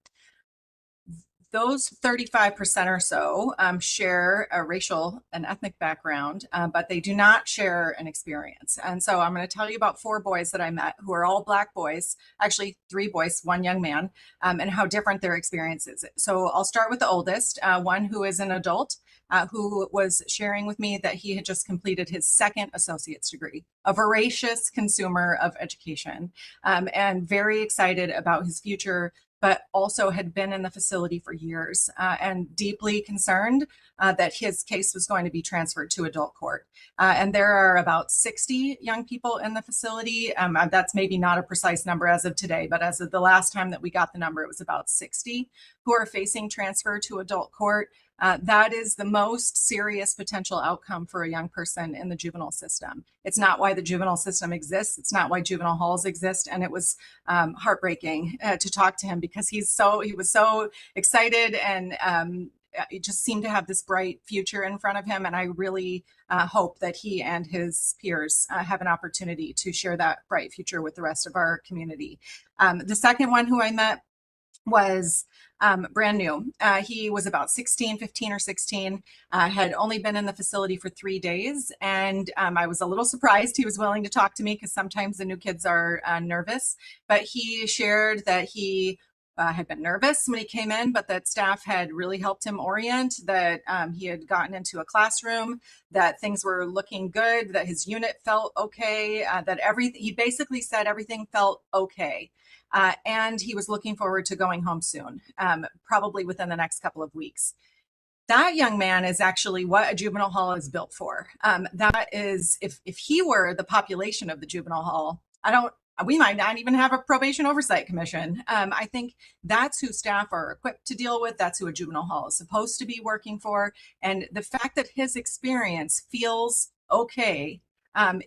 Those 35% or so share a racial and ethnic background, but they do not share an experience. And so I'm going to tell you about 4 boys that I met who are all Black boys, actually 3 boys, 1 young man, and how different their experience is. So I'll start with the oldest, one who is an adult, who was sharing with me that he had just completed his 2nd associate's degree, a voracious consumer of education, and very excited about his future, but also had been in the facility for years and deeply concerned that his case was going to be transferred to adult court. And there are about 60 young people in the facility. That's maybe not a precise number as of today, but as of the last time that we got the number, it was about 60 who are facing transfer to adult court. That is the most serious potential outcome for a young person in the juvenile system. It's not why the juvenile system exists. It's not why juvenile halls exist. And it was heartbreaking to talk to him because he was so excited and it just seemed to have this bright future in front of him. And I really hope that he and his peers have an opportunity to share that bright future with the rest of our community. The second one who I met was brand new. He was about 15 or 16, had only been in the facility for 3 days. And I was a little surprised he was willing to talk to me because sometimes the new kids are nervous. But he shared that he had been nervous when he came in, but that staff had really helped him orient, that he had gotten into a classroom, that things were looking good, that his unit felt okay, that he basically said everything felt okay. And he was looking forward to going home soon, probably within the next couple of weeks. That young man is actually what a juvenile hall is built for. That is, if he were the population of the juvenile hall, we might not even have a probation oversight commission. I think that's who staff are equipped to deal with. That's who a juvenile hall is supposed to be working for. And the fact that his experience feels okay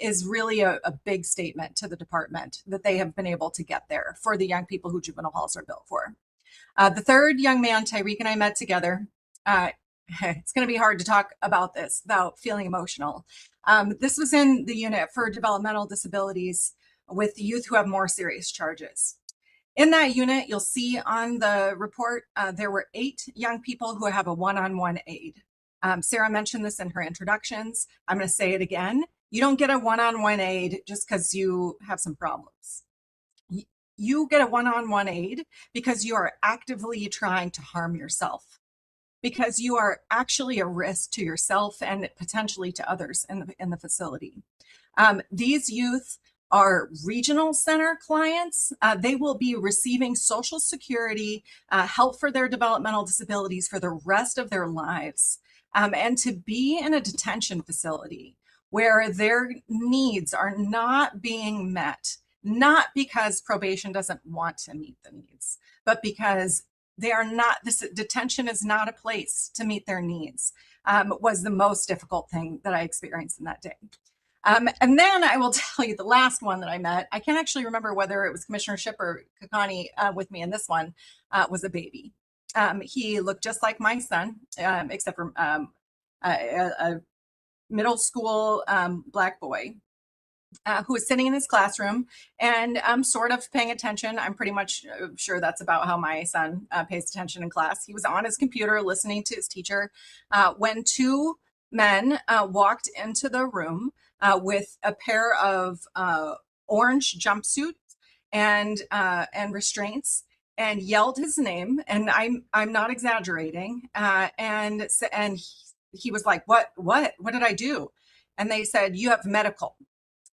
is really a big statement to the department that they have been able to get there for the young people who juvenile halls are built for. The third young man, Tyreek and I met together. It's going to be hard to talk about this without feeling emotional. This was in the unit for developmental disabilities with youth who have more serious charges. In that unit, you'll see on the report, there were 8 young people who have a one-on-one aide. Sarah mentioned this in her introductions. I'm going to say it again. You don't get a one-on-one aide just because you have some problems. You get a one-on-one aide because you are actively trying to harm yourself, because you are actually a risk to yourself and potentially to others in the facility. These youth are regional center clients. They will be receiving Social Security help for their developmental disabilities for the rest of their lives. And to be in a detention facility where their needs are not being met, not because probation doesn't want to meet the needs, but because this detention is not a place to meet their needs, was the most difficult thing that I experienced in that day. And then I will tell you the last one that I met. I can't actually remember whether it was Commissioner Shipp or Kakani with me in this one, was a baby. He looked just like my son, except for a middle school Black boy. who was sitting in his classroom and sort of paying attention. I'm pretty much sure that's about how my son pays attention in class. He was on his computer listening to his teacher when two men walked into the room with a pair of orange jumpsuits and restraints and yelled his name. And I'm not exaggerating. And he was like, what did I do? And they said, you have medical.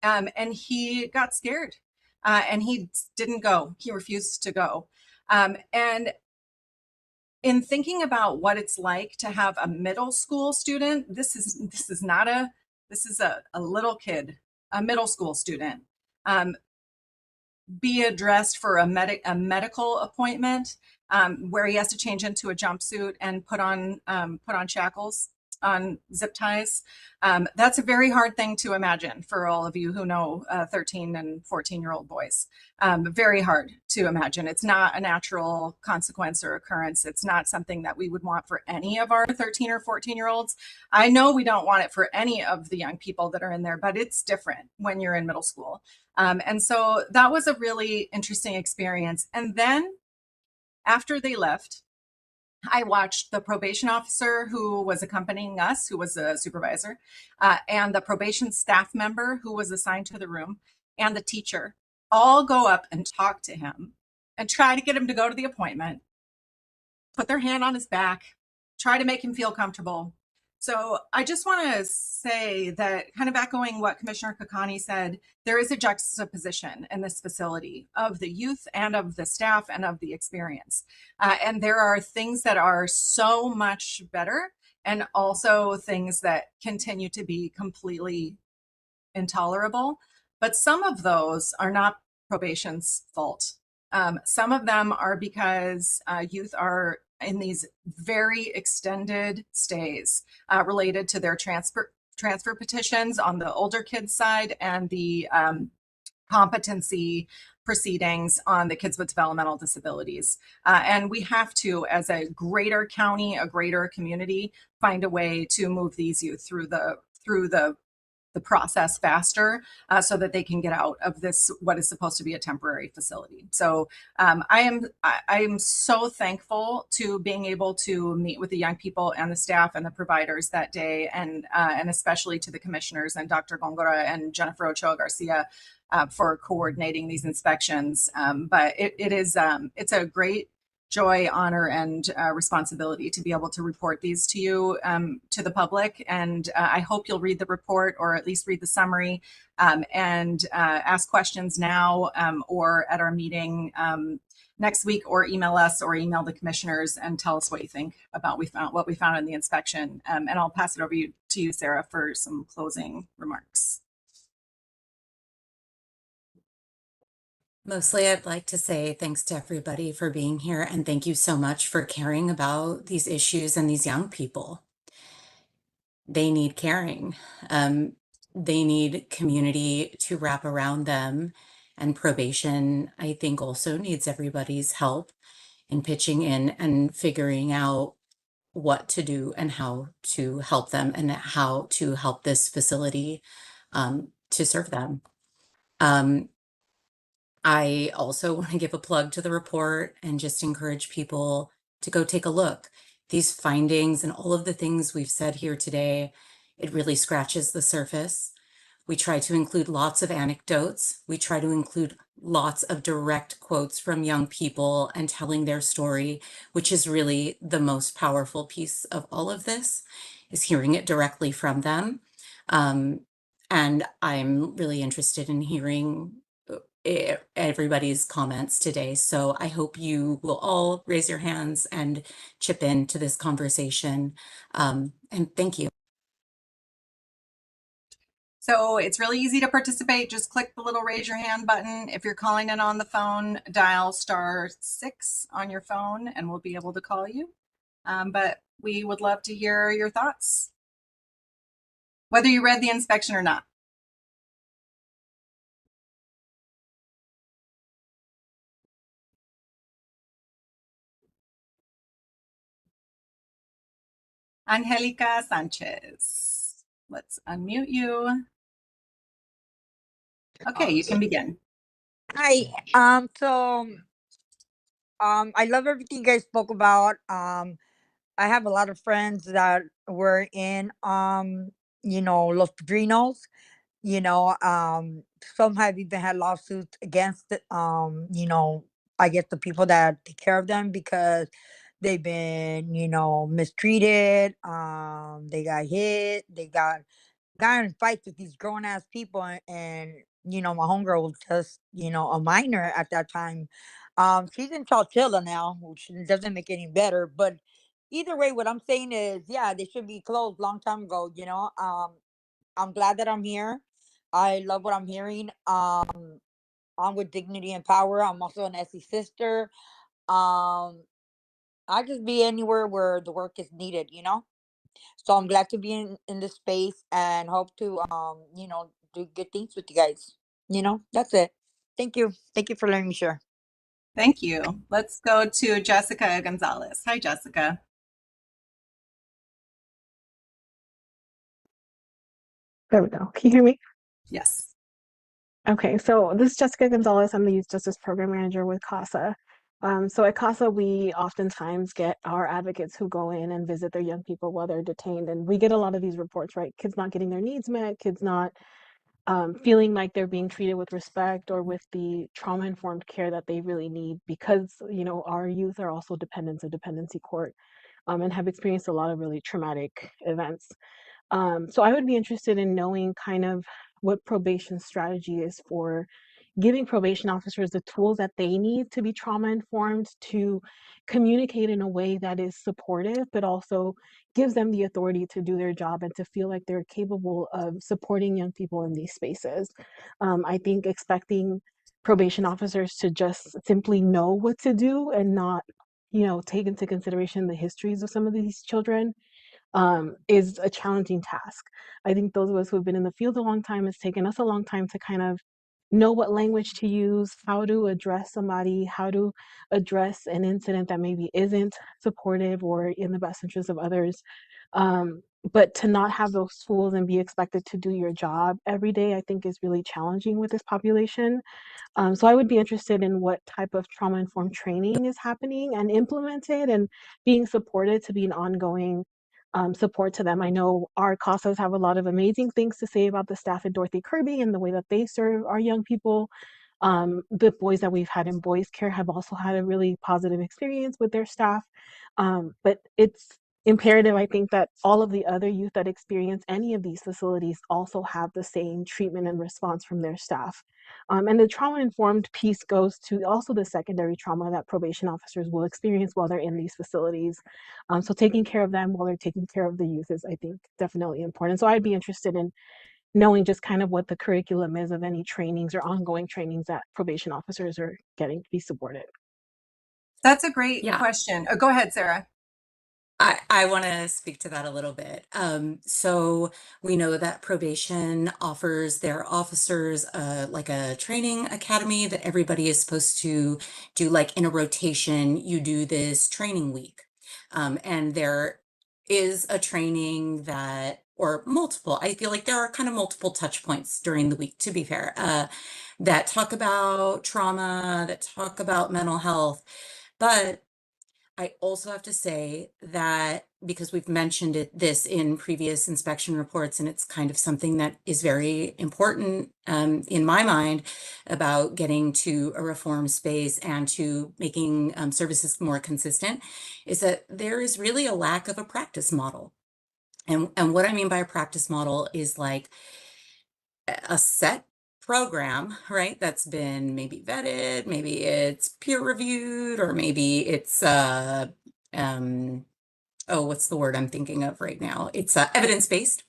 And he got scared and he didn't go. He refused to go. And in thinking about what it's like to have a middle school student, this is not a this is a little kid, a middle school student, um, be addressed for a medical appointment where he has to change into a jumpsuit and put on shackles, on zip ties. That's a very hard thing to imagine for all of you who know 13 and 14-year-old boys. Very hard to imagine. It's not a natural consequence or occurrence. It's not something that we would want for any of our 13 or 14-year-olds. I know we don't want it for any of the young people that are in there, but it's different when you're in middle school. And so that was a really interesting experience. And then after they left, I watched the probation officer who was accompanying us, who was a supervisor, and the probation staff member who was assigned to the room, and the teacher all go up and talk to him and try to get him to go to the appointment, put their hand on his back, try to make him feel comfortable. So I just want to say that, kind of echoing what Commissioner Kakani said, there is a juxtaposition in this facility of the youth and of the staff and of the experience. And there are things that are so much better and also things that continue to be completely intolerable. But some of those are not probation's fault. Some of them are because youth are in these very extended stays related to their transfer petitions on the older kids side and the competency proceedings on the kids with developmental disabilities. And we have to, as a greater county, a greater community, find a way to move these youth through the process faster so that they can get out of this, what is supposed to be a temporary facility. So I am so thankful to being able to meet with the young people and the staff and the providers that day, and especially to the commissioners and Dr. Gongora and Jennifer Ochoa Garcia for coordinating these inspections. But it's a great joy, honor, and responsibility to be able to report these to you, to the public. And I hope you'll read the report, or at least read the summary, and ask questions now or at our meeting next week, or email us or email the commissioners and tell us what you think about what we found in the inspection. And I'll pass it over to you, Sarah, for some closing remarks. Mostly, I'd like to say thanks to everybody for being here, and thank you so much for caring about these issues and these young people. They need caring. They need community to wrap around them, and probation, I think, also needs everybody's help in pitching in and figuring out what to do and how to help them and how to help this facility to serve them. I also want to give a plug to the report and just encourage people to go take a look. These findings and all of the things we've said here today, it really scratches the surface. We try to include lots of anecdotes. We try to include lots of direct quotes from young people and telling their story, which is really the most powerful piece of all of this, is hearing it directly from them. And I'm really interested in hearing everybody's comments today. So I hope you will all raise your hands and chip in to this conversation. And thank you. So it's really easy to participate. Just click the little raise your hand button. If you're calling in on the phone, dial *6 on your phone and we'll be able to call you. But we would love to hear your thoughts, whether you read the inspection or not. Angelica Sanchez. Let's unmute you. Okay, you can begin. Hi. I love everything you guys spoke about. I have a lot of friends that were in Los Padrinos. You know, some have even had lawsuits against I guess the people that take care of them because they've been, mistreated. They got hit. They got in fights with these grown ass people, and my homegirl was just a minor at that time. She's in Chowchilla now, which doesn't make it any better. But either way, what I'm saying is, yeah, they should be closed long time ago. I'm glad that I'm here. I love what I'm hearing. I'm with Dignity and Power. I'm also an SE sister. Um, I just be anywhere where the work is needed. So I'm glad to be in this space and hope to do good things with you guys. That's it. Thank you. Thank you for letting me share. Thank you. Let's go to Jessica Gonzalez. Hi, Jessica. There we go. Can you hear me? Yes. Okay, so this is Jessica Gonzalez. I'm the Youth Justice Program Manager with CASA. So at CASA, we oftentimes get our advocates who go in and visit their young people while they're detained. And we get a lot of these reports, right? Kids not getting their needs met, kids not feeling like they're being treated with respect or with the trauma-informed care that they really need because, our youth are also dependents of dependency court and have experienced a lot of really traumatic events. So I would be interested in knowing kind of what probation strategy is for giving probation officers the tools that they need to be trauma informed, to communicate in a way that is supportive, but also gives them the authority to do their job and to feel like they're capable of supporting young people in these spaces. I think expecting probation officers to just simply know what to do and not, take into consideration the histories of some of these children is a challenging task. I think those of us who have been in the field a long time, it's taken us a long time to kind of know what language to use, how to address somebody, how to address an incident that maybe isn't supportive or in the best interest of others. But to not have those tools and be expected to do your job every day, I think is really challenging with this population. So I would be interested in what type of trauma-informed training is happening and implemented and being supported to be an ongoing support to them. I know our CASAs have a lot of amazing things to say about the staff at Dorothy Kirby and the way that they serve our young people. The boys that we've had in boys care have also had a really positive experience with their staff. But it's imperative, I think, that all of the other youth that experience any of these facilities also have the same treatment and response from their staff. And the trauma-informed piece goes to also the secondary trauma that probation officers will experience while they're in these facilities. So taking care of them while they're taking care of the youth is, I think, definitely important. So I'd be interested in knowing just kind of what the curriculum is of any trainings or ongoing trainings that probation officers are getting to be supported. That's a great Yeah. question. Oh, go ahead, Sarah. I want to speak to that a little bit. So we know that probation offers their officers like a training academy that everybody is supposed to do, like in a rotation. You do this training week. And there is a training that, or multiple, I feel like there are kind of multiple touch points during the week, to be fair, that talk about trauma, that talk about mental health. But I also have to say that because we've mentioned this in previous inspection reports, and it's kind of something that is very important in my mind about getting to a reform space and to making services more consistent, is that there is really a lack of a practice model. And what I mean by a practice model is like a set program, right? That's been maybe vetted, maybe it's peer reviewed, or maybe it's oh, what's the word I'm thinking of right now? It's evidence-based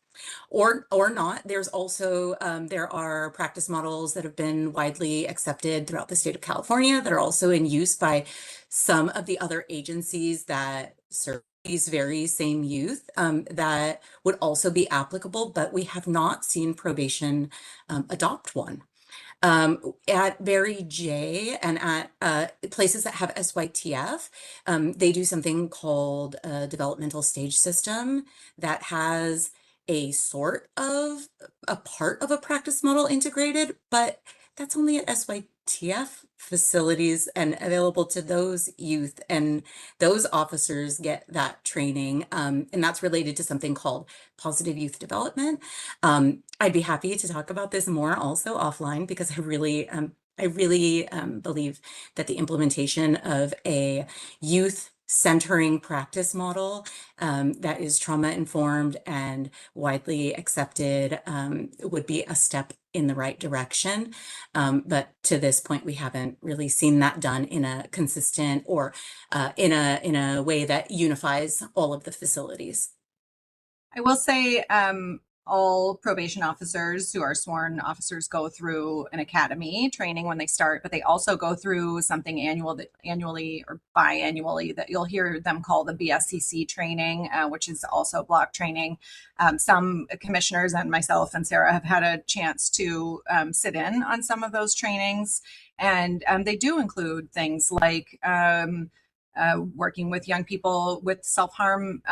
or not. There's also there are practice models that have been widely accepted throughout the state of California that are also in use by some of the other agencies that serve these very same youth that would also be applicable, but we have not seen probation adopt one. At Barry J and at places that have SYTF, they do something called a developmental stage system that has a sort of a part of a practice model integrated, but that's only at SYTF facilities and available to those youth, and those officers get that training. And that's related to something called positive youth development. I'd be happy to talk about this more also offline, because I really believe that the implementation of a youth centering practice model that is trauma informed and widely accepted would be a step in the right direction. But to this point, we haven't really seen that done in a consistent or in a way that unifies all of the facilities. I will say all probation officers who are sworn officers go through an academy training when they start, but they also go through something annually or biannually that you'll hear them call the BSCC training, which is also block training. Some commissioners and myself and Sarah have had a chance to sit in on some of those trainings, and they do include things like working with young people with self-harm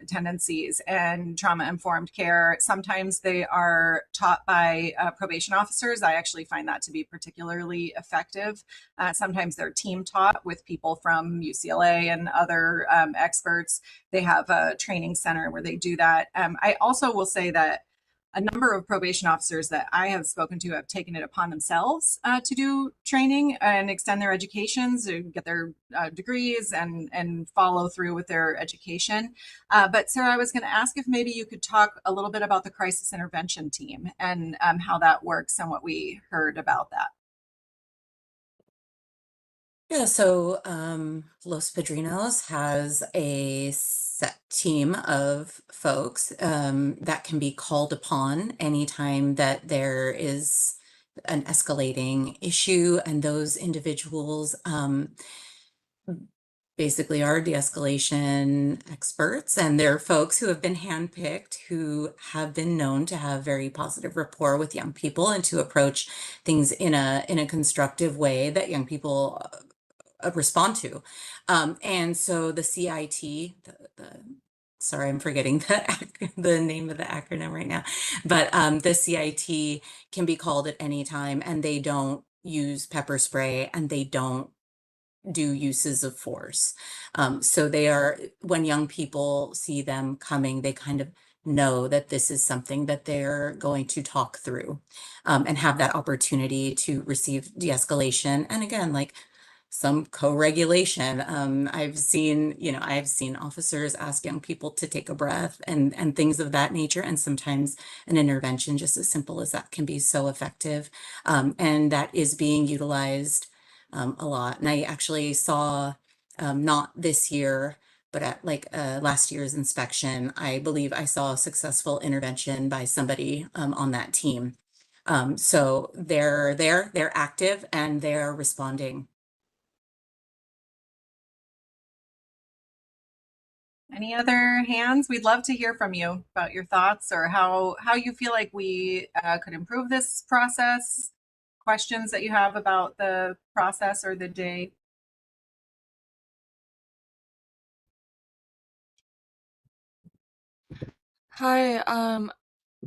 tendencies and trauma-informed care. Sometimes they are taught by probation officers. I actually find that to be particularly effective. Sometimes they're team taught with people from UCLA and other experts. They have a training center where they do that. I also will say that a number of probation officers that I have spoken to have taken it upon themselves to do training and extend their educations, to get their degrees and follow through with their education. But Sarah, I was going to ask if maybe you could talk a little bit about the crisis intervention team and how that works and what we heard about that. Yeah, so Los Padrinos has a set team of folks that can be called upon anytime that there is an escalating issue, and those individuals basically are de-escalation experts, and they're folks who have been handpicked, who have been known to have very positive rapport with young people and to approach things in a constructive way that young people respond to. And so the CIT, sorry, I'm forgetting the name of the acronym right now, but the CIT can be called at any time, and they don't use pepper spray and they don't do uses of force. So they are, when young people see them coming, they kind of know that this is something that they're going to talk through and have that opportunity to receive de-escalation. And again, like some co-regulation. I've seen officers ask young people to take a breath and things of that nature. And sometimes an intervention just as simple as that can be so effective. And that is being utilized a lot. And I actually saw, not this year, but at like last year's inspection, I believe I saw a successful intervention by somebody on that team. So they're there, they're active, and they're responding. Any other hands? We'd love to hear from you about your thoughts or how you feel like we could improve this process, questions that you have about the process or the day. Hi,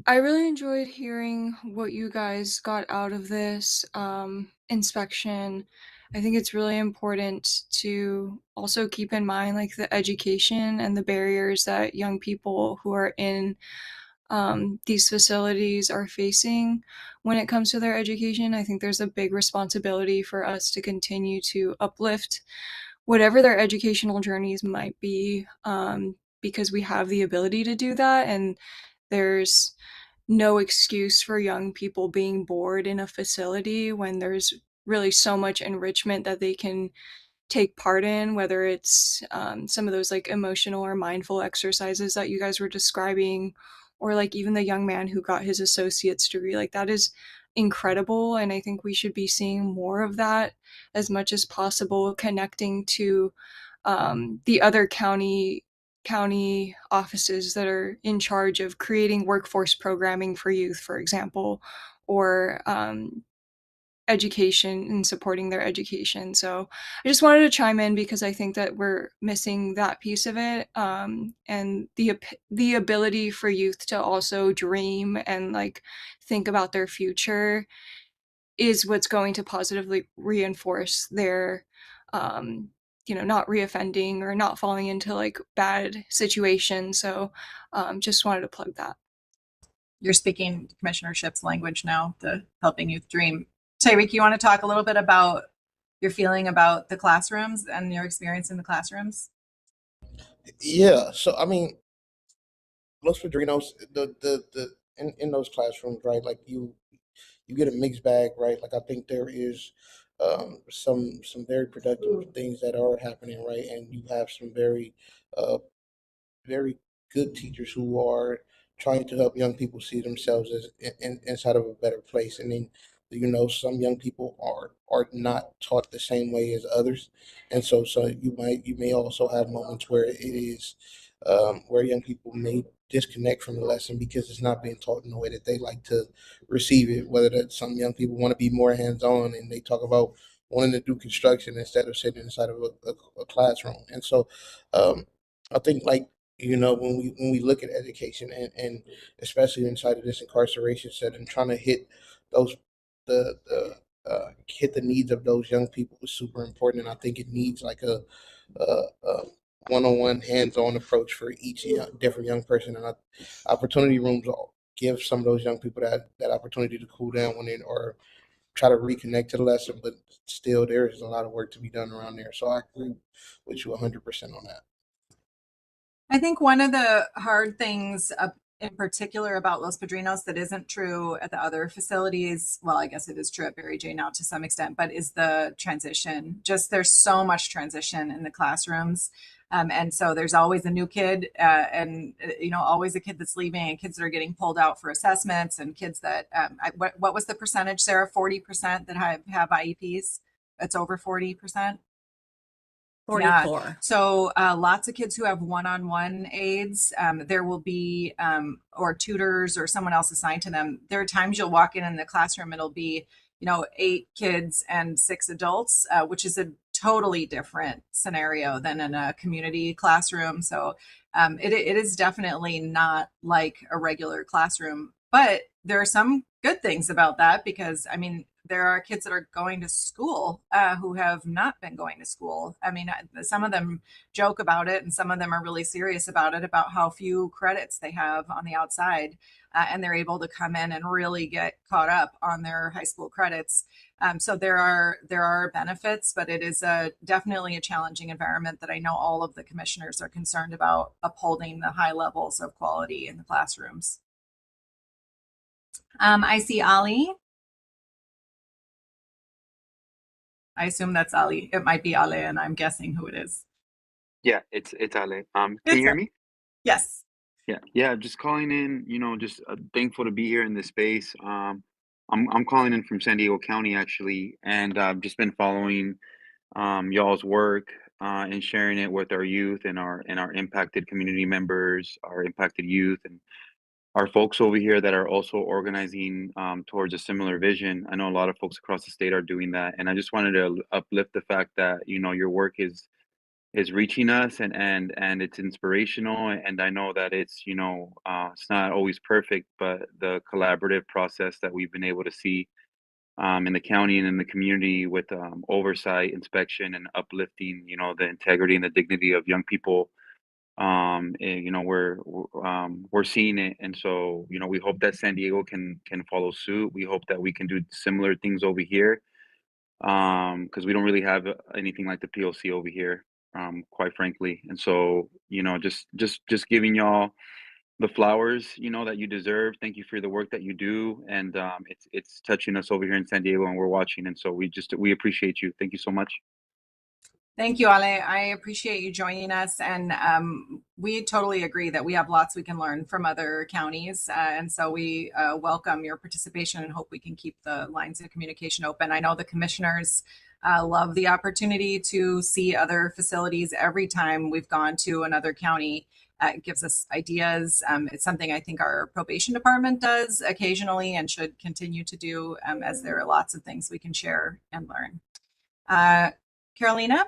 I really enjoyed hearing what you guys got out of this inspection. I think it's really important to also keep in mind like the education and the barriers that young people who are in these facilities are facing when it comes to their education. I think there's a big responsibility for us to continue to uplift whatever their educational journeys might be, because we have the ability to do that, and there's no excuse for young people being bored in a facility when there's really so much enrichment that they can take part in, whether it's some of those like emotional or mindful exercises that you guys were describing, or like even the young man who got his associate's degree. Like that is incredible, and I think we should be seeing more of that as much as possible, connecting to the other county offices that are in charge of creating workforce programming for youth, for example, or education and supporting their education. So I just wanted to chime in because I think that we're missing that piece of it, and the ability for youth to also dream and like think about their future is what's going to positively reinforce their not reoffending or not falling into like bad situations. So just wanted to plug that. You're speaking commissionership's language now, the helping youth dream. Tyreek, you want to talk a little bit about your feeling about the classrooms and your experience in the classrooms? Yeah. So I mean, Los Padrinos, the in those classrooms, right? Like you get a mixed bag, right? Like I think there is some very productive things that are happening, right? And you have some uh, very good teachers who are trying to help young people see themselves as inside of a better place. And then, some young people are not taught the same way as others, and so you may also have moments where it is where young people may disconnect from the lesson because it's not being taught in the way that they like to receive it. Whether that some young people want to be more hands on and they talk about wanting to do construction instead of sitting inside of a classroom, and so um, I think like when we look at education and especially inside of this incarceration setting, trying to hit those the hit the needs of those young people is super important, and I think it needs like a one-on-one, hands-on approach for each different young person, and opportunity rooms give some of those young people that opportunity to cool down when they or try to reconnect to the lesson, but still there is a lot of work to be done around there. So I agree with you 100% on that. I think one of the hard things in particular about Los Padrinos that isn't true at the other facilities, well, I guess it is true at Barry J now to some extent, but is the transition. Just there's so much transition in the classrooms. And so there's always a new kid and, always a kid that's leaving and kids that are getting pulled out for assessments and kids that, what was the percentage, Sarah? 40% that have IEPs? It's over 40%. Yeah. 44. So lots of kids who have one-on-one aides, there will be, or tutors or someone else assigned to them. There are times you'll walk in the classroom, it'll be, 8 kids and 6 adults, which is a totally different scenario than in a community classroom. So it is definitely not like a regular classroom, but there are some good things about that because, I mean, there are kids that are going to school who have not been going to school. I mean, some of them joke about it and some of them are really serious about it, about how few credits they have on the outside. And they're able to come in and really get caught up on their high school credits. So there are benefits, but it is definitely a challenging environment that I know all of the commissioners are concerned about upholding the high levels of quality in the classrooms. I see Ali. I assume that's Ali. It might be Ale, and I'm guessing who it is. Yeah, it's Ale. Can you It's hear me? yes. Yeah. Just calling in. Just thankful to be here in this space. I'm calling in from San Diego County actually, and I've just been following y'all's work and sharing it with our youth and our impacted community members, our impacted youth, and our folks over here that are also organizing towards a similar vision. I know a lot of folks across the state are doing that, and I just wanted to uplift the fact that your work is reaching us and it's inspirational, and I know that it's not always perfect, but the collaborative process that we've been able to see in the county and in the community with oversight, inspection, and uplifting the integrity and the dignity of young people. We're seeing it, and so we hope that San Diego can follow suit. We hope that we can do similar things over here, because we don't really have anything like the POC over here, quite frankly. And so just giving y'all the flowers that you deserve. Thank you for the work that you do, and it's touching us over here in San Diego, and we're watching. And so we appreciate you. Thank you so much. Thank you, Ale. I appreciate you joining us. And we totally agree that we have lots we can learn from other counties. And so we welcome your participation and hope we can keep the lines of communication open. I know the commissioners love the opportunity to see other facilities every time we've gone to another county. It gives us ideas. It's something I think our probation department does occasionally and should continue to do, as there are lots of things we can share and learn. Carolina?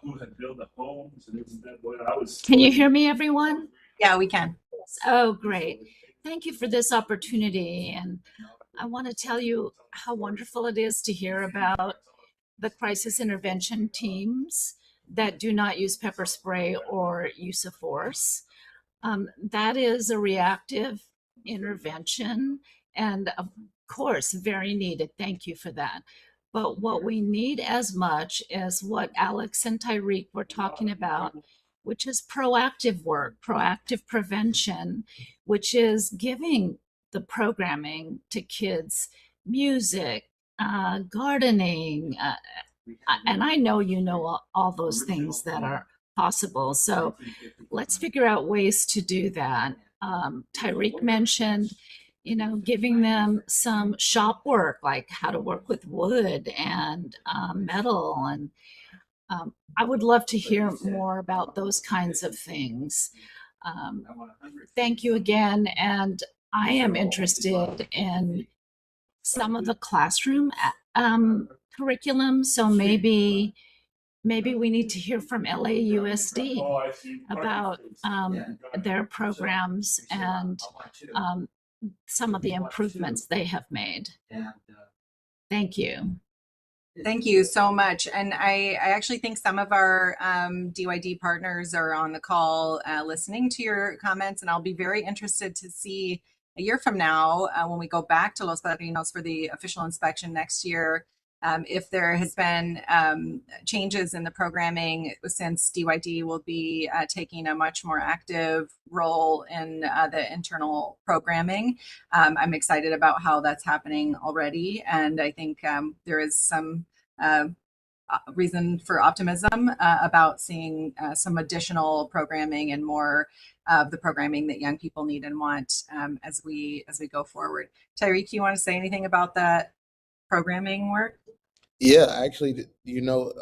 Who had built the homes, and isn't that what I was? Can you hear me, everyone? Yeah, we can. Oh, great. Thank you for this opportunity. And I want to tell you how wonderful it is to hear about the crisis intervention teams that do not use pepper spray or use of force. That is a reactive intervention and, of course, very needed. Thank you for that. But what we need as much as what Alex and Tyreek were talking about, which is proactive work, proactive prevention, which is giving the programming to kids, music, gardening, and I know you know all those things that are possible. So let's figure out ways to do that. Tyreek mentioned, giving them some shop work, like how to work with wood and metal. And I would love to hear more about those kinds of things. Thank you again. And I am interested in some of the classroom curriculum. So maybe we need to hear from LAUSD about their programs and some of the improvements they have made. Thank you. Thank you so much. And I actually think some of our DYD partners are on the call listening to your comments, and I'll be very interested to see a year from now when we go back to Los Padrinos for the official inspection next year, if there has been changes in the programming, since DYD will be taking a much more active role in the internal programming. I'm excited about how that's happening already, and I think there is some reason for optimism about seeing some additional programming and more of the programming that young people need and want as we go forward. Tyreek, you want to say anything about that programming work? Yeah, actually,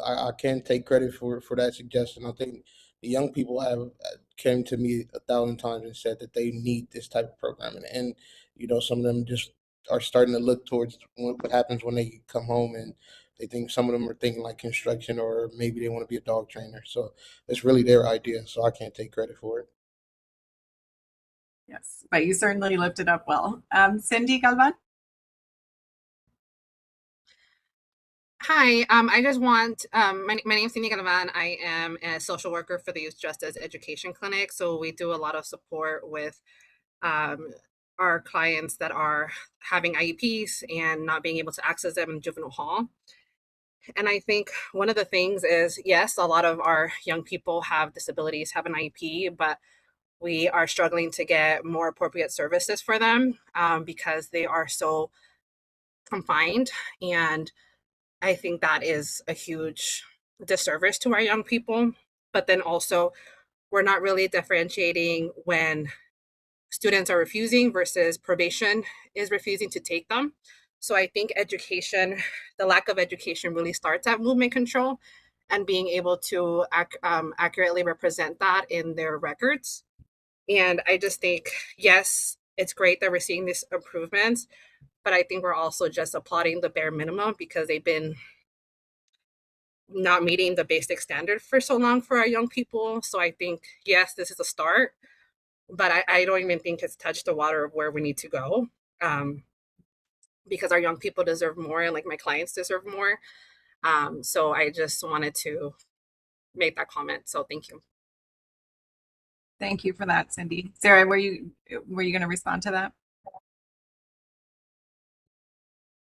I can take credit for that suggestion. I think the young people have came to me 1,000 times and said that they need this type of programming, and some of them just are starting to look towards what happens when they come home, and they think some of them are thinking like construction, or maybe they want to be a dog trainer. So it's really their idea. So I can't take credit for it. Yes, but you certainly lifted up well. Cindy Galvan? Hi, I just want, my name is Cindy Galvan. I am a social worker for the Youth Justice Education Clinic. So we do a lot of support with our clients that are having IEPs and not being able to access them in juvenile hall. And I think one of the things is, yes, a lot of our young people have disabilities, have an IEP, but we are struggling to get more appropriate services for them because they are so confined. And I think that is a huge disservice to our young people. But then also, we're not really differentiating when students are refusing versus probation is refusing to take them. So I think education, the lack of education really starts at movement control and being able to accurately represent that in their records. And I just think, yes, it's great that we're seeing these improvements, but I think we're also just applauding the bare minimum because they've been not meeting the basic standard for so long for our young people. So I think, yes, this is a start, but I don't even think it's touched the water of where we need to go because our young people deserve more and like my clients deserve more. So I just wanted to make that comment. So thank you. Thank you for that, Cindy. Sarah, were you going to respond to that?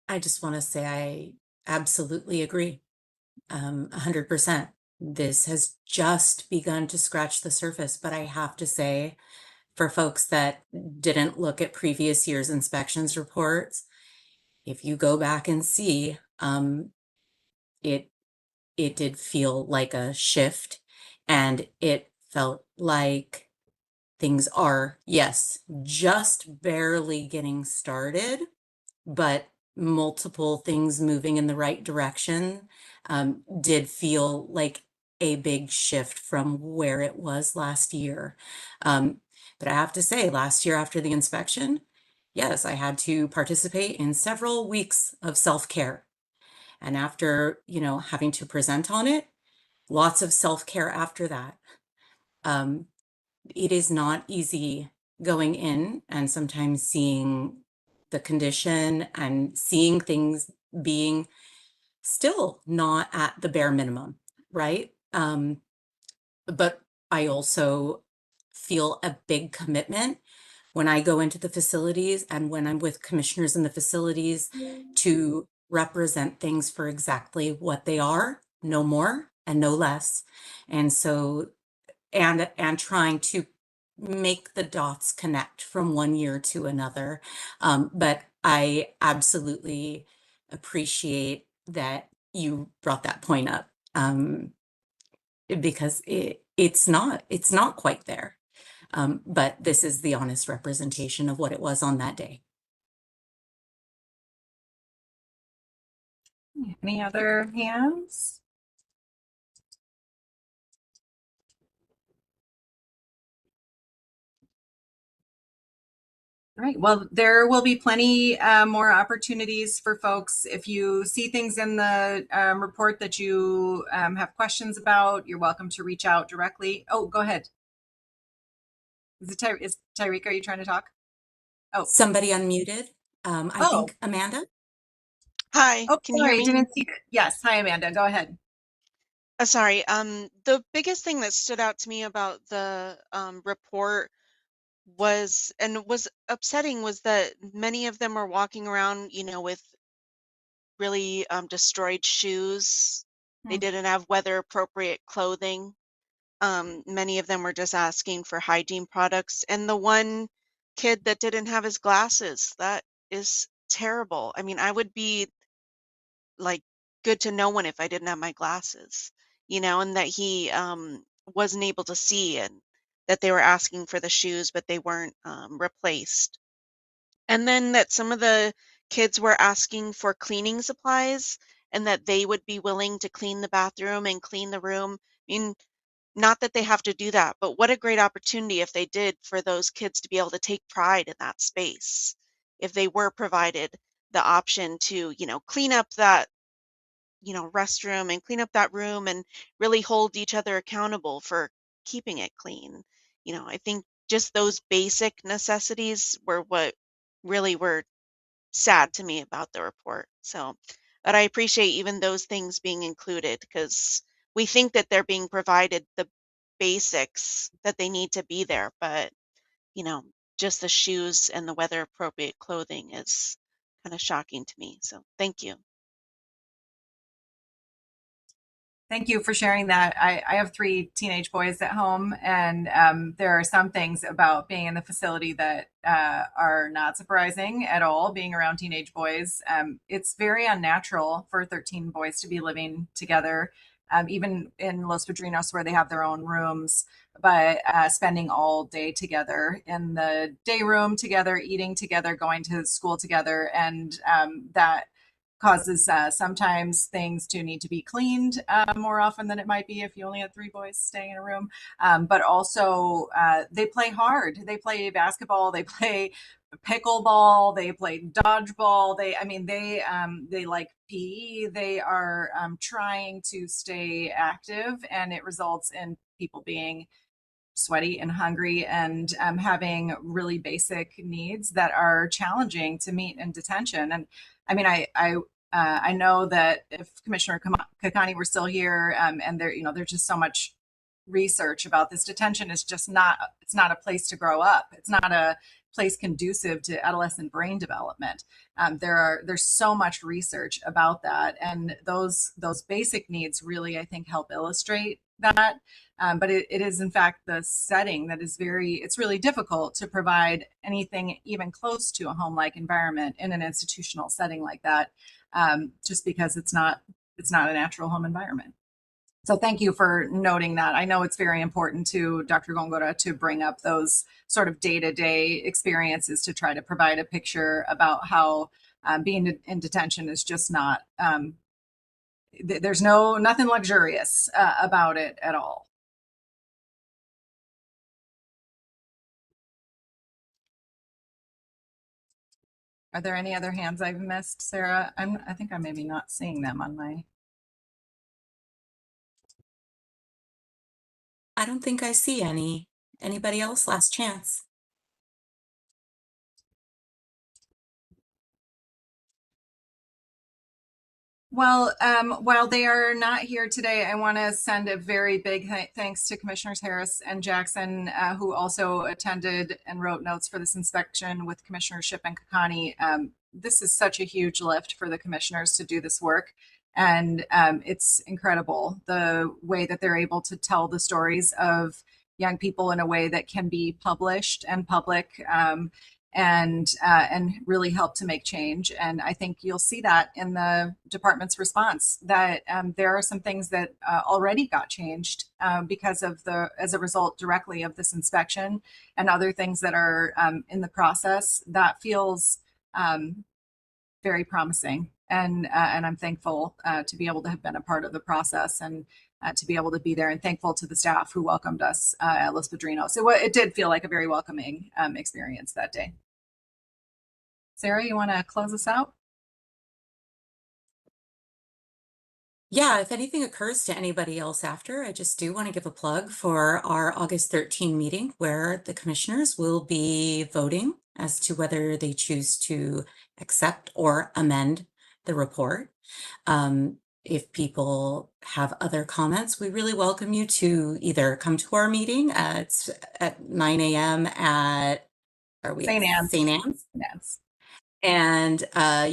I just want to say I absolutely agree. 100%. This has just begun to scratch the surface, but I have to say, for folks that didn't look at previous year's inspections reports, if you go back and see, it did feel like a shift, and it felt like things are, yes, just barely getting started, but multiple things moving in the right direction did feel like a big shift from where it was last year. But I have to say, last year after the inspection, yes, I had to participate in several weeks of self-care. And after, having to present on it, lots of self-care after that. Um, it is not easy going in and sometimes seeing the condition and seeing things being still not at the bare minimum, right? But I also feel a big commitment when I go into the facilities and when I'm with commissioners in the facilities to represent things for exactly what they are, no more and no less. And so, and trying to make the dots connect from one year to another. But I absolutely appreciate that you brought that point up, because it's not quite there. But this is the honest representation of what it was on that day. Any other hands? All right. Well, there will be plenty more opportunities for folks. If you see things in the report that you have questions about, you're welcome to reach out directly. Oh, go ahead. Is Tyreek, are you trying to talk? Oh, Somebody unmuted. I oh, think Amanda. Hi, oh, can you hear sorry, me? didn't see. Yes. Hi, Amanda. Go ahead. Sorry. The biggest thing that stood out to me about the report was upsetting was that many of them were walking around, with really destroyed shoes. They Hmm. didn't have weather appropriate clothing. Many of them were just asking for hygiene products. And the one kid that didn't have his glasses, that is terrible. I mean, I would be like good to no one if I didn't have my glasses, and that he wasn't able to see and that they were asking for the shoes, but they weren't replaced. And then that some of the kids were asking for cleaning supplies and that they would be willing to clean the bathroom and clean the room. I mean, not that they have to do that, but what a great opportunity if they did for those kids to be able to take pride in that space. If they were provided the option to, clean up that restroom and clean up that room and really hold each other accountable for keeping it clean. I think just those basic necessities were what really were sad to me about the report. So, but I appreciate even those things being included because we think that they're being provided the basics that they need to be there, but you know, just the shoes and the weather appropriate clothing is kind of shocking to me. So, thank you. Thank you for sharing that. I have 3 teenage boys at home, and there are some things about being in the facility that are not surprising at all. Being around teenage boys, it's very unnatural for 13 boys to be living together, even in Los Padrinos where they have their own rooms, but spending all day together in the day room together, eating together, going to school together, and that causes sometimes things to need to be cleaned more often than it might be if you only had 3 boys staying in a room. But also, they play hard. They play basketball. They play pickleball. They play dodgeball. They like PE. They are trying to stay active, and it results in people being sweaty and hungry and having really basic needs that are challenging to meet in detention. And I mean, I know that if Commissioner Kakani were still here, and there's just so much research about this, detention is just not, it's not a place to grow up. It's not a place conducive to adolescent brain development. There's so much research about that, and those basic needs really, I think, help illustrate that. But it is in fact the setting that is it's really difficult to provide anything even close to a home-like environment in an institutional setting like that, just because it's not a natural home environment. So thank you for noting that. I know it's very important to Dr. Gongora to bring up those sort of day-to-day experiences to try to provide a picture about how being in detention is just not there's nothing luxurious about it at all. Are there any other hands I've missed, Sarah? I think I'm maybe not seeing them on my. I don't think I see any. Anybody else? Last chance. Well, while they are not here today, I want to send a very big thanks to Commissioners Harris and Jackson, who also attended and wrote notes for this inspection with Commissioner Shipp and Kakani. This is such a huge lift for the commissioners to do this work. And it's incredible the way that they're able to tell the stories of young people in a way that can be published and public. And really help to make change. And I think you'll see that in the department's response, that there are some things that already got changed because of as a result directly of this inspection, and other things that are in the process that feels very promising. And I'm thankful to be able to have been a part of the process, and to be able to be there, and thankful to the staff who welcomed us at Los Padrinos. It did feel like a very welcoming experience that day. Sarah, you want to close us out? Yeah, if anything occurs to anybody else after, I just do want to give a plug for our August 13 meeting, where the commissioners will be voting as to whether they choose to accept or amend the report. If people have other comments, we really welcome you to either come to our meeting at 9 a.m. at, are we St. at Anne's. St. Anne's? Yes. And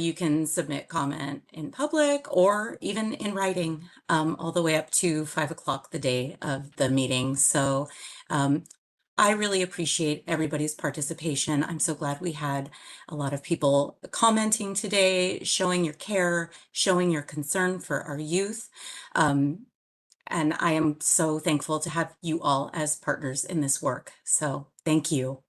you can submit comment in public or even in writing, all the way up to 5 o'clock the day of the meeting. So I really appreciate everybody's participation. I'm so glad we had a lot of people commenting today, showing your care, showing your concern for our youth. And I am so thankful to have you all as partners in this work. So thank you.